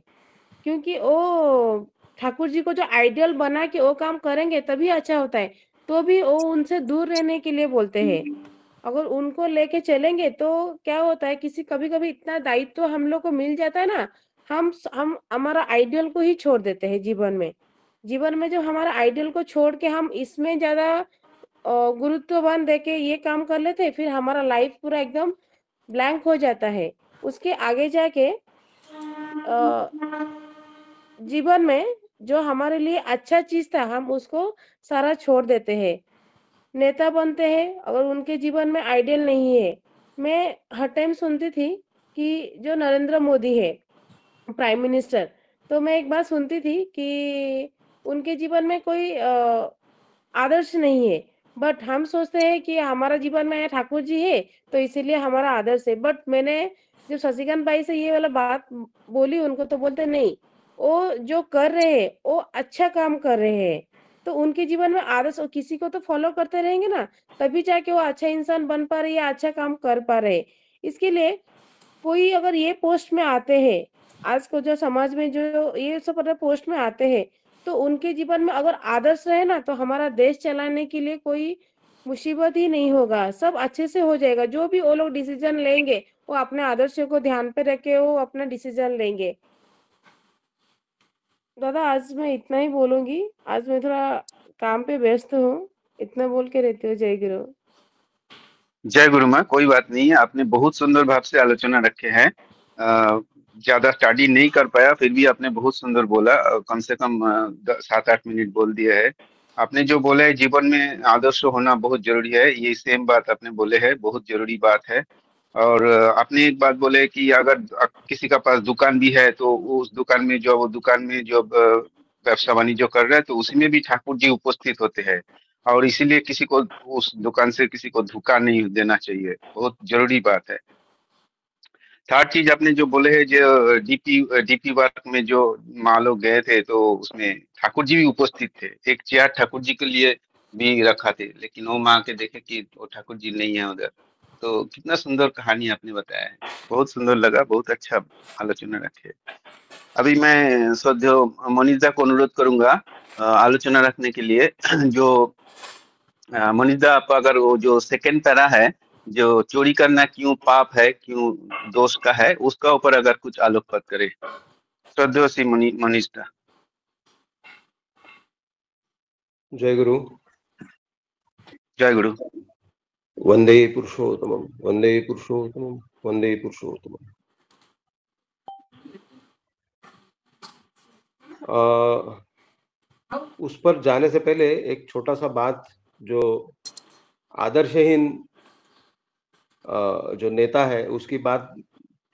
क्योंकि वो ठाकुर जी को जो आइडियल बना के वो काम करेंगे तभी अच्छा होता है। तो भी वो उनसे दूर रहने के लिए बोलते हैं। अगर उनको लेके चलेंगे तो क्या होता है, किसी कभी कभी इतना दायित्व तो हम लोग को मिल जाता है ना, हम हमारा आइडियल को ही छोड़ देते हैं जीवन में। जीवन में जो हमारा आइडियल को छोड़ के हम इसमें ज्यादा गुरुत्ववान देके ये काम कर लेते हैं, फिर हमारा लाइफ पूरा एकदम ब्लैंक हो जाता है। उसके आगे जाके जीवन में जो हमारे लिए अच्छा चीज था हम उसको सारा छोड़ देते हैं। नेता बनते हैं अगर उनके जीवन में आइडियल नहीं है, मैं हर टाइम सुनती थी कि जो नरेंद्र मोदी है प्राइम मिनिस्टर, तो मैं एक बात सुनती थी कि उनके जीवन में कोई आदर्श नहीं है। बट हम सोचते हैं कि हमारा जीवन में ठाकुर जी है, तो इसीलिए हमारा आदर्श है। बट मैंने जब शशिकांत भाई से ये वाला बात बोली उनको, तो बोलते नहीं, वो जो कर रहे हैं वो अच्छा काम कर रहे हैं, तो उनके जीवन में आदर्श किसी को तो फॉलो करते रहेंगे ना, तभी जाके वो अच्छा इंसान बन पा रहे या अच्छा काम कर पा रहे। इसके लिए कोई अगर ये पोस्ट में आते हैं, आज को जो समाज में जो ये सब पोस्ट में आते हैं, तो उनके जीवन में अगर आदर्श रहे ना, तो हमारा देश चलाने के लिए कोई मुसीबत ही नहीं होगा, सब अच्छे से हो जाएगा। जो भी वो लोग डिसीजन लेंगे, वो अपने आदर्शों को ध्यान पे रख के वो अपना डिसीजन लेंगे। दादा आज मैं इतना ही बोलूंगी, आज मैं थोड़ा काम पे व्यस्त हूँ, इतना बोल के रहती हूँ। जय गुरु। जय गुरु माँ, कोई बात नहीं है, आपने बहुत सुंदर भाव से आलोचना रखे हैं। ज्यादा स्टडी नहीं कर पाया, फिर भी आपने बहुत सुंदर बोला। कम से कम 7-8 मिनट बोल दिया है। आपने जो बोला है जीवन में आदर्श होना बहुत जरूरी है, ये सेम बात आपने बोले है, बहुत जरूरी बात है। और आपने एक बात बोले कि अगर किसी का पास दुकान भी है, तो उस दुकान में जो वो दुकान में जो व्यवसा वाणिज्य कर रहा है, तो उसी में भी ठाकुर जी उपस्थित होते हैं। और इसीलिए किसी को उस दुकान से किसी को धोखा नहीं देना चाहिए, बहुत जरूरी बात है। थर्ड चीज आपने जो बोले है, जो डीपी वर्क में जो माँ लोग गए थे, तो उसमें ठाकुर जी भी उपस्थित थे। एक चेयर ठाकुर जी के लिए भी रखा थे, लेकिन वो माँ के देखे कि वो ठाकुर जी नहीं है उधर। तो कितना सुंदर कहानी आपने बताया है, बहुत सुंदर लगा, बहुत अच्छा आलोचना रखे। अभी मैं श्रद्धेय मनीषा को अनुरोध करूंगा आलोचना रखने के लिए। जो मनीषा, आप अगर वो जो सेकंड पैरा है, जो चोरी करना क्यों पाप है, क्यों दोष का है, उसका ऊपर अगर कुछ आलोकपात करे। श्रद्धेय श्री मनीषा। जय गुरु। जय गुरु। वंदे पुरुषोत्तमम, वंदे पुरुषोत्तमम, वंदे पुरुषोत्तमम। उस पर जाने से पहले एक छोटा सा बात, जो आदर्शहीन जो नेता है उसकी बात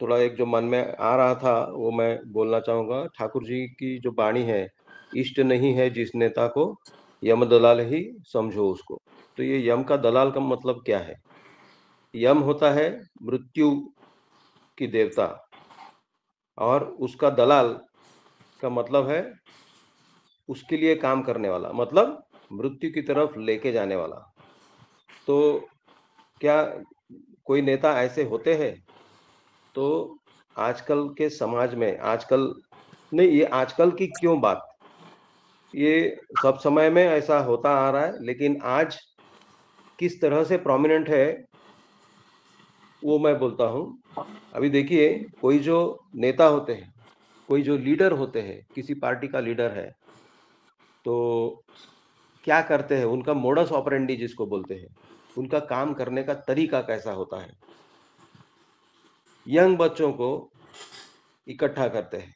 थोड़ा एक जो मन में आ रहा था वो मैं बोलना चाहूंगा। ठाकुर जी की जो वाणी है, इष्ट नहीं है जिस नेता को, यम दलाल ही समझो उसको। तो ये यम का दलाल का मतलब क्या है? यम होता है मृत्यु की देवता, और उसका दलाल का मतलब है उसके लिए काम करने वाला, मतलब मृत्यु की तरफ लेके जाने वाला। तो क्या कोई नेता ऐसे होते हैं? तो आजकल के समाज में, आजकल नहीं, ये आजकल की क्यों बात, ये सब समय में ऐसा होता आ रहा है, लेकिन आज किस तरह से प्रोमिनेंट है वो मैं बोलता हूँ। अभी देखिए, कोई जो नेता होते हैं, कोई जो लीडर होते हैं, किसी पार्टी का लीडर है, तो क्या करते हैं, उनका मोडस ऑपरेंडी जिसको बोलते हैं, उनका काम करने का तरीका कैसा होता है। यंग बच्चों को इकट्ठा करते हैं।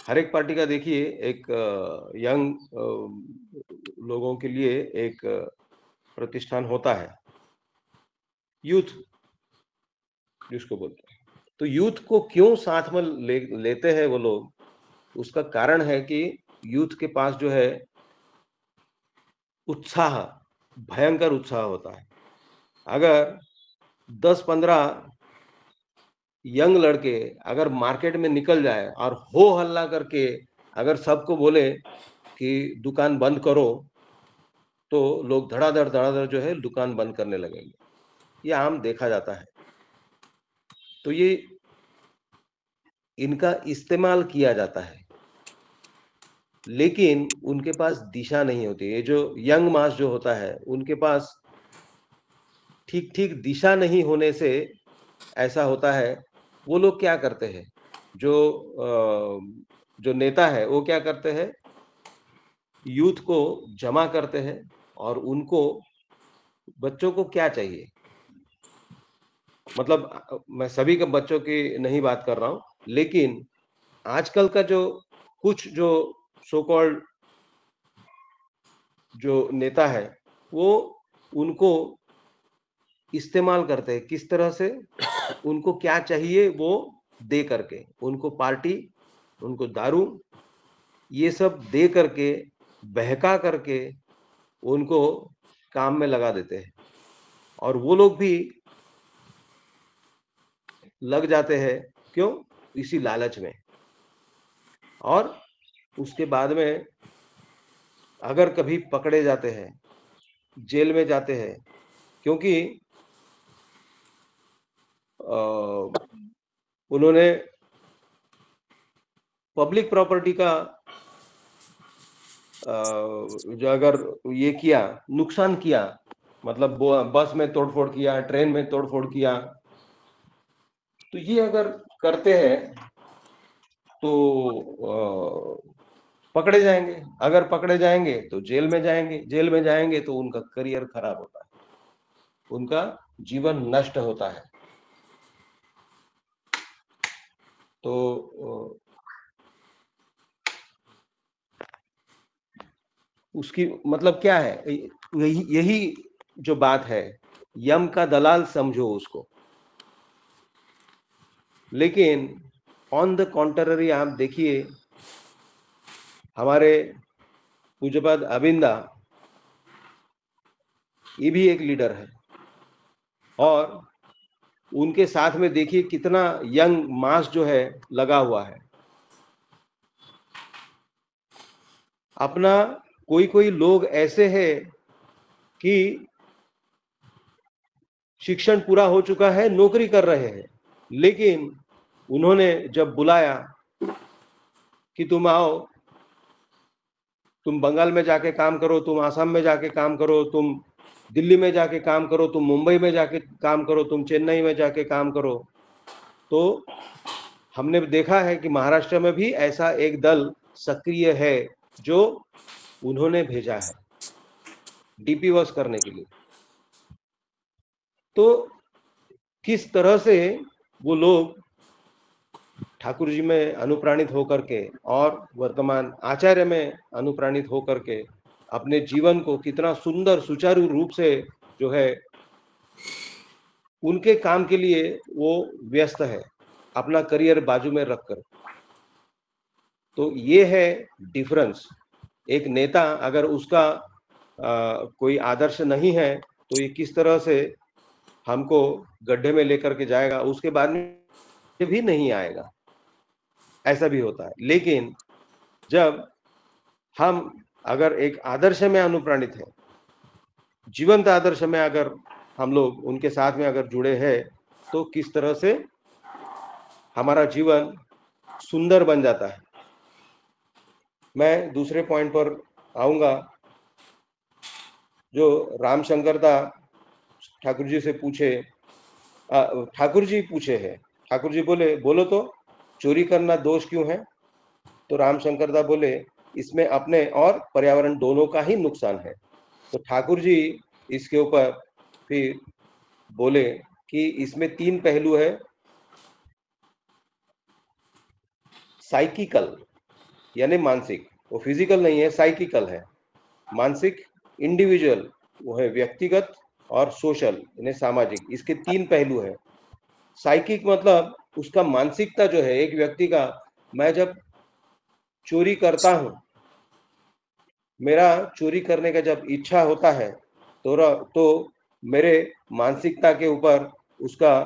हर एक पार्टी का देखिए एक यंग लोगों के लिए एक प्रतिष्ठान होता है, यूथ जिसको बोलते हैं। तो यूथ को क्यों साथ में लेते हैं वो लोग? उसका कारण है कि यूथ के पास जो है उत्साह, भयंकर उत्साह होता है। अगर 10-15 यंग लड़के अगर मार्केट में निकल जाए और हो हल्ला करके अगर सबको बोले कि दुकान बंद करो, तो लोग धड़ाधड़ जो है दुकान बंद करने लगेंगे। ये आम देखा जाता है। तो ये इनका इस्तेमाल किया जाता है, लेकिन उनके पास दिशा नहीं होती। ये जो यंग मास जो होता है, उनके पास ठीक ठीक दिशा नहीं होने से ऐसा होता है। वो लोग क्या करते हैं, जो नेता है वो क्या करते हैं, यूथ को जमा करते हैं, और उनको, बच्चों को क्या चाहिए, मतलब मैं सभी के बच्चों की नहीं बात कर रहा हूं, लेकिन आजकल का जो कुछ जो सो कॉल्ड जो नेता है, वो उनको इस्तेमाल करते हैं, किस तरह से उनको क्या चाहिए वो दे करके, उनको पार्टी, उनको दारू, ये सब दे करके, बहका करके उनको काम में लगा देते हैं, और वो लोग भी लग जाते हैं। क्यों? इसी लालच में। और उसके बाद में अगर कभी पकड़े जाते हैं, जेल में जाते हैं, क्योंकि उन्होंने पब्लिक प्रॉपर्टी का जो अगर ये किया, नुकसान किया, मतलब बस में तोड़फोड़ किया, ट्रेन में तोड़फोड़ किया, तो ये अगर करते हैं तो पकड़े जाएंगे। अगर पकड़े जाएंगे तो जेल में जाएंगे, जेल में जाएंगे तो उनका करियर खराब होता है, उनका जीवन नष्ट होता है। तो उसकी मतलब क्या है? यही जो बात है, यम का दलाल समझो उसको। लेकिन ऑन द कॉन्ट्ररी आप देखिए, हमारे पूज्यपाद अबिंदा, ये भी एक लीडर है, और उनके साथ में देखिए कितना यंग मास जो है लगा हुआ है। अपना कोई लोग ऐसे हैं कि शिक्षण पूरा हो चुका है, नौकरी कर रहे हैं, लेकिन उन्होंने जब बुलाया कि तुम आओ, तुम बंगाल में जाके काम करो, तुम आसाम में जाके काम करो, तुम दिल्ली में जाके काम करो, तुम मुंबई में जाके काम करो, तुम चेन्नई में जाके काम करो, तो हमने देखा है कि महाराष्ट्र में भी ऐसा एक दल सक्रिय है जो उन्होंने भेजा है डीपी वर्क करने के लिए। तो किस तरह से वो लोग ठाकुर जी में अनुप्राणित होकर के और वर्तमान आचार्य में अनुप्राणित होकर के अपने जीवन को कितना सुंदर सुचारू रूप से जो है उनके काम के लिए वो व्यस्त है, अपना करियर बाजू में रखकर। तो ये है डिफरेंस। एक नेता अगर उसका कोई आदर्श नहीं है तो ये किस तरह से हमको गड्ढे में लेकर के जाएगा, उसके बाद में भी नहीं आएगा, ऐसा भी होता है। लेकिन जब हम अगर एक आदर्श में अनुप्राणित है, जीवंत आदर्श में अगर हम लोग उनके साथ में अगर जुड़े हैं, तो किस तरह से हमारा जीवन सुंदर बन जाता है। मैं दूसरे पॉइंट पर आऊंगा, जो रामशंकर दा ठाकुर जी से पूछे, ठाकुर जी पूछे हैं, ठाकुर जी बोले, बोलो तो चोरी करना दोष क्यों है? तो रामशंकर दा बोले, इसमें अपने और पर्यावरण दोनों का ही नुकसान है। तो ठाकुर जी इसके ऊपर फिर बोले कि इसमें 3 पहलू है, साइकिकल यानी मानसिक, वो फिजिकल नहीं है, साइकिकल है। मानसिक इंडिविजुअल वो है व्यक्तिगत, और सोशल यानी सामाजिक, इसके 3 पहलू है। साइकिक मतलब उसका मानसिकता जो है एक व्यक्ति का, मैं जब चोरी करता हूं, मेरा चोरी करने का जब इच्छा होता है तो मेरे मानसिकता के ऊपर उसका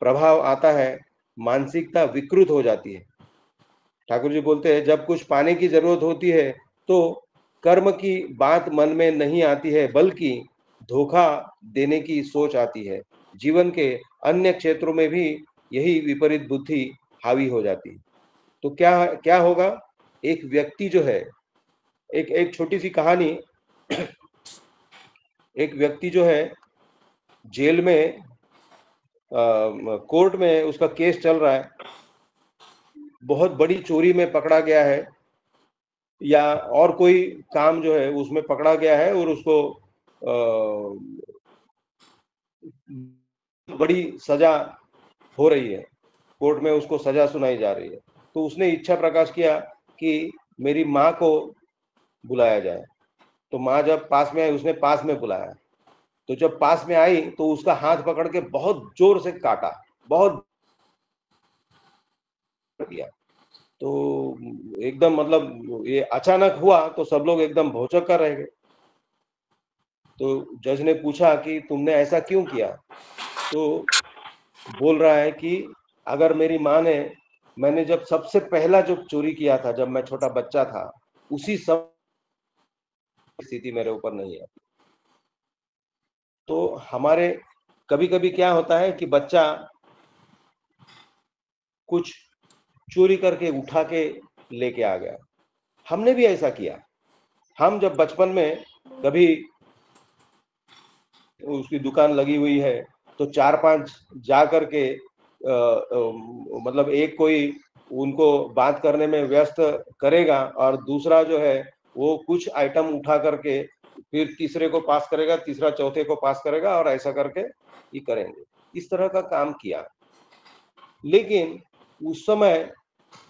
प्रभाव आता है, मानसिकता विकृत हो जाती है। ठाकुर जी बोलते हैं, जब कुछ पाने की जरूरत होती है तो कर्म की बात मन में नहीं आती है, बल्कि धोखा देने की सोच आती है। जीवन के अन्य क्षेत्रों में भी यही विपरीत बुद्धि हावी हो जाती है। तो क्या क्या होगा? एक व्यक्ति जो है, एक छोटी सी कहानी, एक व्यक्ति जो है जेल में, कोर्ट में उसका केस चल रहा है, बहुत बड़ी चोरी में पकड़ा गया है, या और कोई काम जो है उसमें पकड़ा गया है, और उसको बड़ी सजा हो रही है, कोर्ट में उसको सजा सुनाई जा रही है। तो उसने इच्छा प्रकाश किया कि मेरी माँ को बुलाया जाए। तो माँ जब पास में आई, उसने पास में बुलाया, तो जब पास में आई तो उसका हाथ पकड़ के बहुत जोर से काटा, बहुत दिया। तो एकदम मतलब ये अचानक हुआ तो सब लोग एकदम भौचक्का रह गए। तो जज ने पूछा कि तुमने ऐसा क्यों किया? तो बोल रहा है कि अगर मेरी माँ ने, मैंने जब सबसे पहला जो चोरी किया था जब मैं छोटा बच्चा था, उसी सब स्थिति मेरे ऊपर नहीं है। तो हमारे कभी-कभी क्या होता है कि बच्चा कुछ चोरी करके उठा के लेके आ गया। हमने भी ऐसा किया। हम जब बचपन में कभी उसकी दुकान लगी हुई है तो 4-5 जा करके मतलब एक कोई उनको बात करने में व्यस्त करेगा और दूसरा जो है वो कुछ आइटम उठा करके फिर तीसरे को पास करेगा, तीसरा चौथे को पास करेगा और ऐसा करके ये करेंगे। इस तरह का काम किया। लेकिन उस समय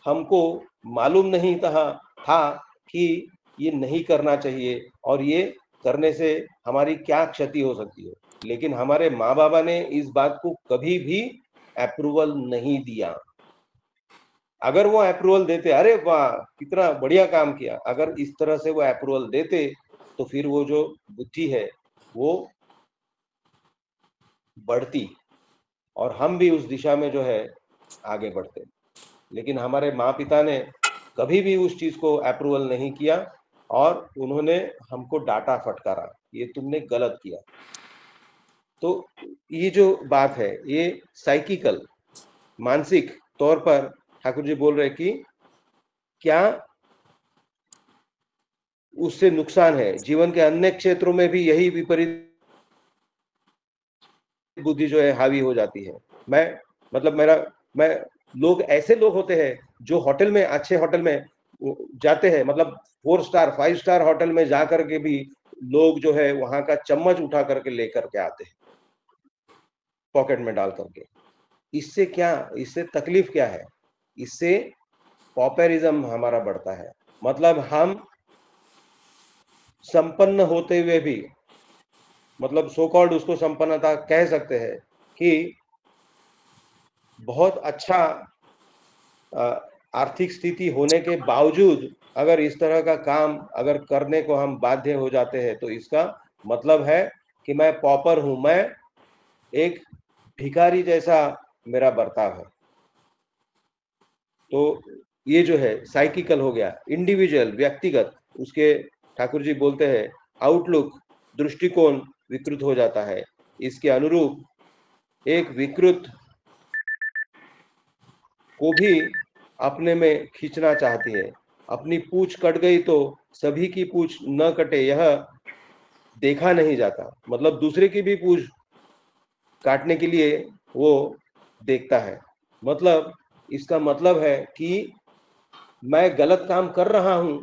हमको मालूम नहीं था कि ये नहीं करना चाहिए और ये करने से हमारी क्या क्षति हो सकती है। लेकिन हमारे माँ बाबा ने इस बात को कभी भी अप्रूवल नहीं दिया। अगर वो अप्रूवल देते, अरे वाह कितना बढ़िया काम किया, अगर इस तरह से वो अप्रूवल देते तो फिर वो जो बुद्धि है वो बढ़ती और हम भी उस दिशा में जो है आगे बढ़ते। लेकिन हमारे माँ पिता ने कभी भी उस चीज को अप्रूवल नहीं किया और उन्होंने हमको डांटा फटकारा, ये तुमने गलत किया। तो ये जो बात है ये साइकिकल, मानसिक तौर पर ठाकुर जी बोल रहे कि क्या उससे नुकसान है। जीवन के अन्य क्षेत्रों में भी यही विपरीत बुद्धि जो है हावी हो जाती है। मैं लोग ऐसे लोग होते हैं जो होटल में, अच्छे होटल में जाते हैं, मतलब 4 स्टार 5 स्टार होटल में जा करके भी लोग जो है वहां का चम्मच उठा करके लेकर के आते हैं पॉकेट में डाल करके। इससे क्या, इससे तकलीफ क्या है? इससे पॉपेरिज्म हमारा बढ़ता है। मतलब हम संपन्न होते हुए भी, मतलब सो कॉल्ड उसको संपन्नता कह सकते हैं कि बहुत अच्छा आर्थिक स्थिति होने के बावजूद अगर इस तरह का काम अगर करने को हम बाध्य हो जाते हैं तो इसका मतलब है कि मैं पॉपर हूं, मैं एक भिखारी जैसा मेरा बर्ताव है। तो ये जो है साइकिकल हो गया, इंडिविजुअल, व्यक्तिगत, उसके ठाकुर जी बोलते हैं आउटलुक, दृष्टिकोण विकृत हो जाता है। इसके अनुरूप एक विकृत को भी अपने में खींचना चाहती है। अपनी पूंछ कट गई तो सभी की पूंछ न कटे यह देखा नहीं जाता। मतलब दूसरे की भी पूंछ काटने के लिए वो देखता है। मतलब इसका मतलब है कि मैं गलत काम कर रहा हूं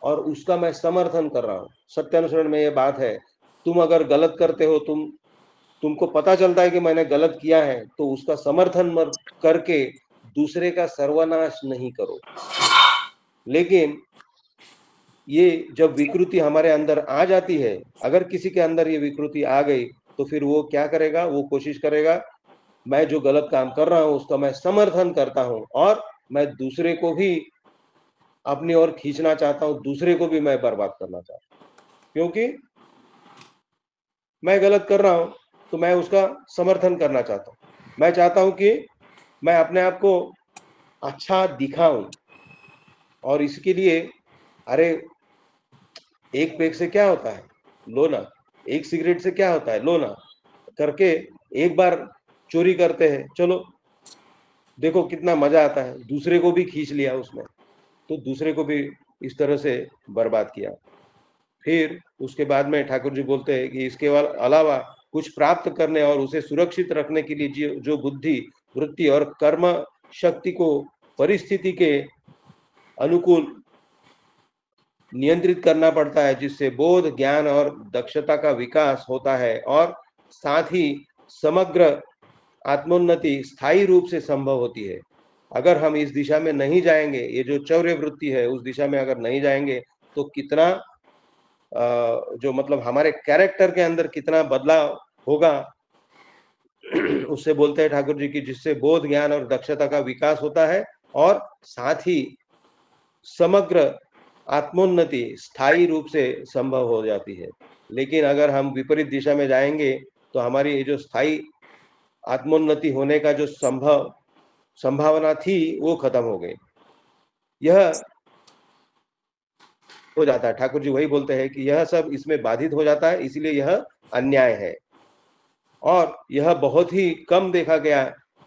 और उसका मैं समर्थन कर रहा हूं। सत्यानुसरण में ये बात है, तुम अगर गलत करते हो, तुमको पता चलता है कि मैंने गलत किया है, तो उसका समर्थन करके दूसरे का सर्वनाश नहीं करो। लेकिन ये जब विकृति हमारे अंदर आ जाती है, अगर किसी के अंदर ये विकृति आ गई तो फिर वो क्या करेगा? वो कोशिश करेगा मैं जो गलत काम कर रहा हूं उसका मैं समर्थन करता हूं और मैं दूसरे को भी अपनी ओर खींचना चाहता हूं, दूसरे को भी मैं बर्बाद करना चाहता हूं। क्योंकि मैं गलत कर रहा हूं तो मैं उसका समर्थन करना चाहता हूं। मैं चाहता हूं कि मैं अपने आप को अच्छा दिखाऊं और इसके लिए, अरे एक पेग से क्या होता है, लो ना, एक सिगरेट से क्या होता है, लो ना, करके एक बार चोरी करते हैं, चलो देखो कितना मजा आता है, दूसरे को भी खींच लिया उसमें, तो दूसरे को भी इस तरह से बर्बाद किया। फिर उसके बाद में ठाकुर जी बोलते हैं कि इसके अलावा कुछ प्राप्त करने और उसे सुरक्षित रखने के लिए जो बुद्धि, वृत्ति और कर्म शक्ति को परिस्थिति के अनुकूल नियंत्रित करना पड़ता है, जिससे बोध, ज्ञान और दक्षता का विकास होता है और साथ ही समग्र आत्मोन्नति स्थायी रूप से संभव होती है। अगर हम इस दिशा में नहीं जाएंगे, ये जो चौर्य वृत्ति है उस दिशा में अगर नहीं जाएंगे तो कितना जो मतलब हमारे कैरेक्टर के अंदर कितना बदलाव होगा, उससे बोलते हैं ठाकुर जी की, जिससे बोध, ज्ञान और दक्षता का विकास होता है और साथ ही समग्र आत्मोन्नति स्थायी रूप से संभव हो जाती है। लेकिन अगर हम विपरीत दिशा में जाएंगे तो हमारी ये जो स्थायी आत्मोन्नति होने का जो संभावना थी वो खत्म हो गई। यह हो जाता है, ठाकुर जी वही बोलते हैं कि यह सब इसमें बाधित हो जाता है, इसलिए यह अन्याय है। और यह बहुत ही कम देखा गया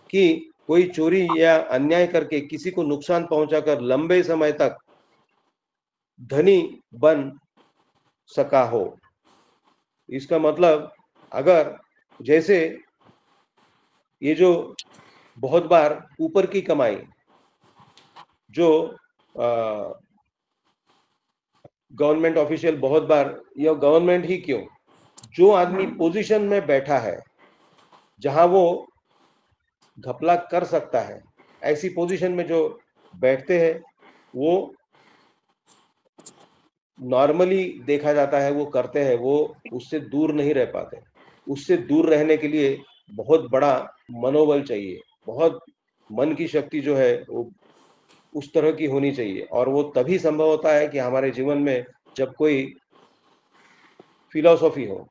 कि कोई चोरी या अन्याय करके किसी को नुकसान पहुंचाकर लंबे समय तक धनी बन सका हो। इसका मतलब, अगर जैसे ये जो बहुत बार ऊपर की कमाई, जो गवर्नमेंट ऑफिशियल बहुत बार, या गवर्नमेंट ही क्यों, जो आदमी पोजीशन में बैठा है जहां वो घपला कर सकता है, ऐसी पोजीशन में जो बैठते हैं वो नॉर्मली देखा जाता है वो करते हैं, वो उससे दूर नहीं रह पाते। उससे दूर रहने के लिए बहुत बड़ा मनोबल चाहिए, बहुत मन की शक्ति जो है वो उस तरह की होनी चाहिए। और वो तभी संभव होता है कि हमारे जीवन में जब कोई फिलॉसफी हो,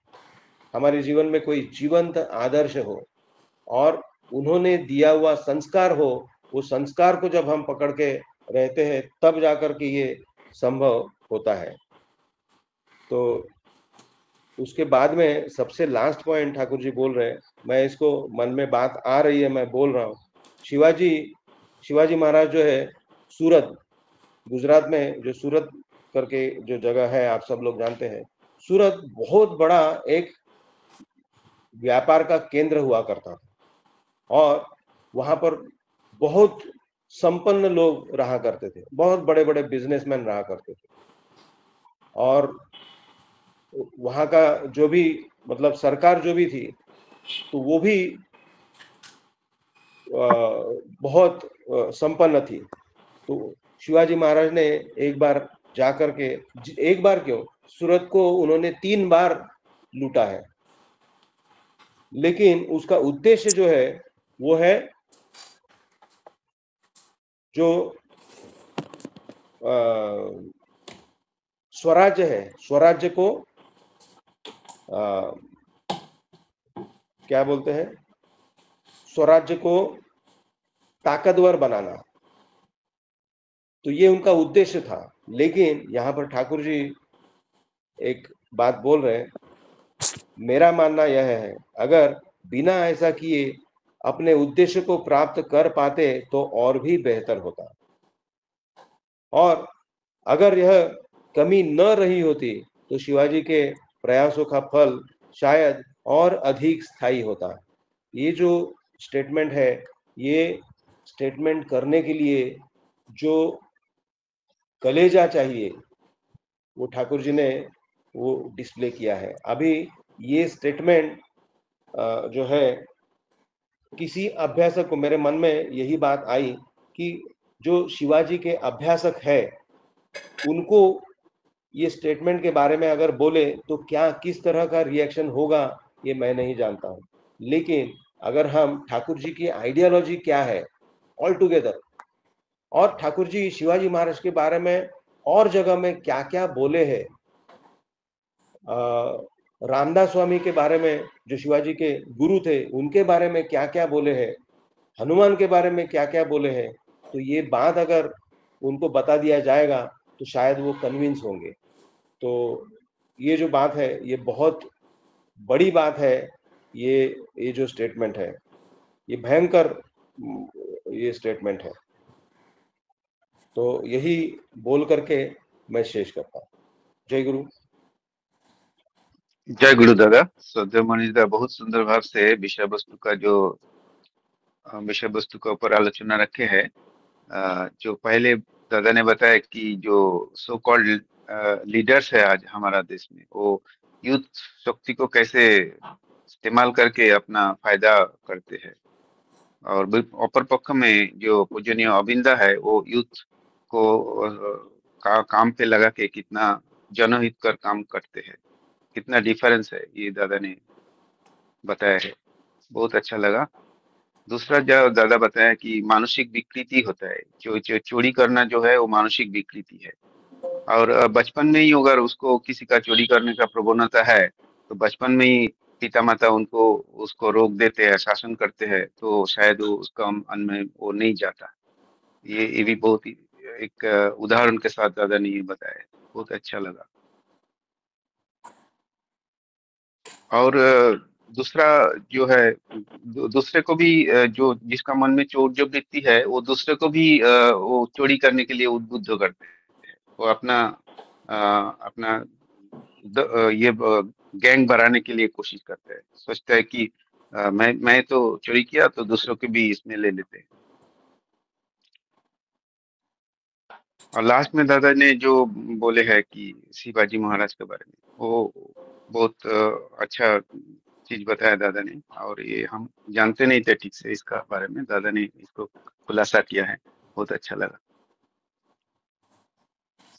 हमारे जीवन में कोई जीवंत आदर्श हो और उन्होंने दिया हुआ संस्कार हो। वो संस्कार को जब हम पकड़ के रहते हैं तब जाकर के ये संभव होता है। तो उसके बाद में सबसे लास्ट पॉइंट ठाकुर जी बोल रहे हैं, मैं इसको मन में बात आ रही है, मैं बोल रहा हूँ। शिवाजी महाराज जो है, सूरत, गुजरात में जो सूरत करके जो जगह है आप सब लोग जानते हैं, सूरत बहुत बड़ा एक व्यापार का केंद्र हुआ करता था और वहां पर बहुत संपन्न लोग रहा करते थे, बहुत बड़े बड़े बिजनेसमैन रहा करते थे। और वहां का जो भी मतलब सरकार जो भी थी, तो वो भी बहुत संपन्न थी। तो शिवाजी महाराज ने एक बार जाकर के, एक बार क्यों, सूरत को उन्होंने 3 बार लूटा है। लेकिन उसका उद्देश्य जो है वो है जो स्वराज्य है, स्वराज्य को क्या बोलते हैं, स्वराज्य को ताकतवर बनाना, तो ये उनका उद्देश्य था। लेकिन यहाँ पर ठाकुर जी एक बात बोल रहे हैं, मेरा मानना यह है, अगर बिना ऐसा किए अपने उद्देश्य को प्राप्त कर पाते तो और भी बेहतर होता। और अगर यह कमी न रही होती तो शिवाजी के प्रयासों का फल शायद और अधिक स्थायी होता। ये जो स्टेटमेंट है, ये स्टेटमेंट करने के लिए जो कलेजा चाहिए वो ठाकुर जी ने वो डिस्प्ले किया है। अभी ये स्टेटमेंट जो है, किसी अभ्यासक को, मेरे मन में यही बात आई कि जो शिवाजी के अभ्यासक है उनको ये स्टेटमेंट के बारे में अगर बोले तो क्या किस तरह का रिएक्शन होगा ये मैं नहीं जानता हूँ। लेकिन अगर हम ठाकुर जी की आइडियोलॉजी क्या है ऑल टुगेदर, और ठाकुर जी शिवाजी महाराज के बारे में और जगह में क्या क्या बोले हैं, रामदास स्वामी के बारे में जो शिवाजी के गुरु थे उनके बारे में क्या क्या बोले हैं, हनुमान के बारे में क्या क्या बोले हैं, तो ये बात अगर उनको बता दिया जाएगा तो शायद वो कन्विंस होंगे। तो ये जो बात है ये बहुत बड़ी बात है। ये जो स्टेटमेंट है ये भयंकर ये स्टेटमेंट है। तो यही बोल करके मैं शेष करता हूँ। जय गुरु। जय गुरु दादा। श्रद्धेय मनीष दा बहुत सुंदर भाव से विषय वस्तु का जो विषय वस्तु के ऊपर आलोचना रखे है। जो पहले दादा ने बताया कि जो सो कॉल्ड लीडर्स है आज हमारा देश में, वो यूथ शक्ति को कैसे इस्तेमाल करके अपना फायदा करते हैं, और अपर पक्ष में जो पूजनीय अविंदा है वो यूथ को काम पे लगा के कितना जनहित कर काम करते हैं। कितना डिफरेंस है ये दादा ने बताया है, बहुत अच्छा लगा। दूसरा जो दादा बताया कि मानसिक विकृति होता है, चोरी करना जो है वो मानसिक विकृति है, और बचपन में ही अगर उसको किसी का चोरी करने का प्रवणता है तो बचपन में ही पिता माता उसको रोक देते हैं, शासन करते हैं, तो शायद वो उसका मन में वो नहीं जाता। ये भी बहुत ही एक उदाहरण के साथ दादा ने ये बताया, बहुत अच्छा लगा। और दूसरा जो है, दूसरे को भी जो जिसका मन में चोर जो व्यक्ति है वो दूसरे को भी वो चोरी करने के लिए उद्बुद्ध करते हैं। वो अपना ये गैंग बढ़ाने के लिए कोशिश करते हैं, सोचता है कि मैं तो चोरी किया तो दूसरों के भी इसमें ले लेते हैं। और लास्ट में दादा ने जो बोले है कि शिवाजी महाराज के बारे में, वो बहुत अच्छा चीज बताया दादा ने, और ये हम जानते नहीं थे ठीक से इसका बारे में, दादा ने इसको खुलासा किया है, बहुत अच्छा लगा।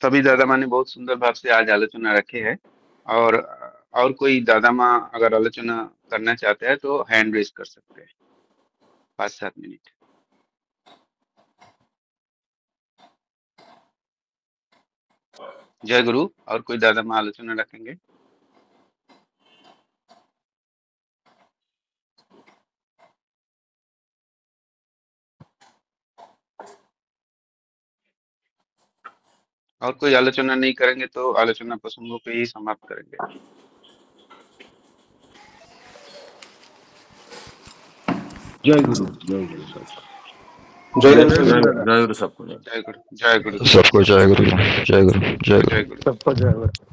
सभी दादा माँ ने बहुत सुंदर भाव से आज आलोचना रखे है, और कोई दादा माँ अगर आलोचना करना चाहते हैं तो हैंड रेज कर सकते हैं 5-7 मिनट। जय गुरु। और कोई दादा माँ आलोचना रखेंगे? और कोई आलोचना नहीं करेंगे तो आलोचना प्रसंगों पे ही समाप्त करेंगे। जय गुरु, जय गुरु सबको, जय गुरु जय गुरु सबको, जय गुरु, जय गुरु सबको जय गुरु, जय गुरु, जय गुरु। जय गुरु। सबको जय गुरु।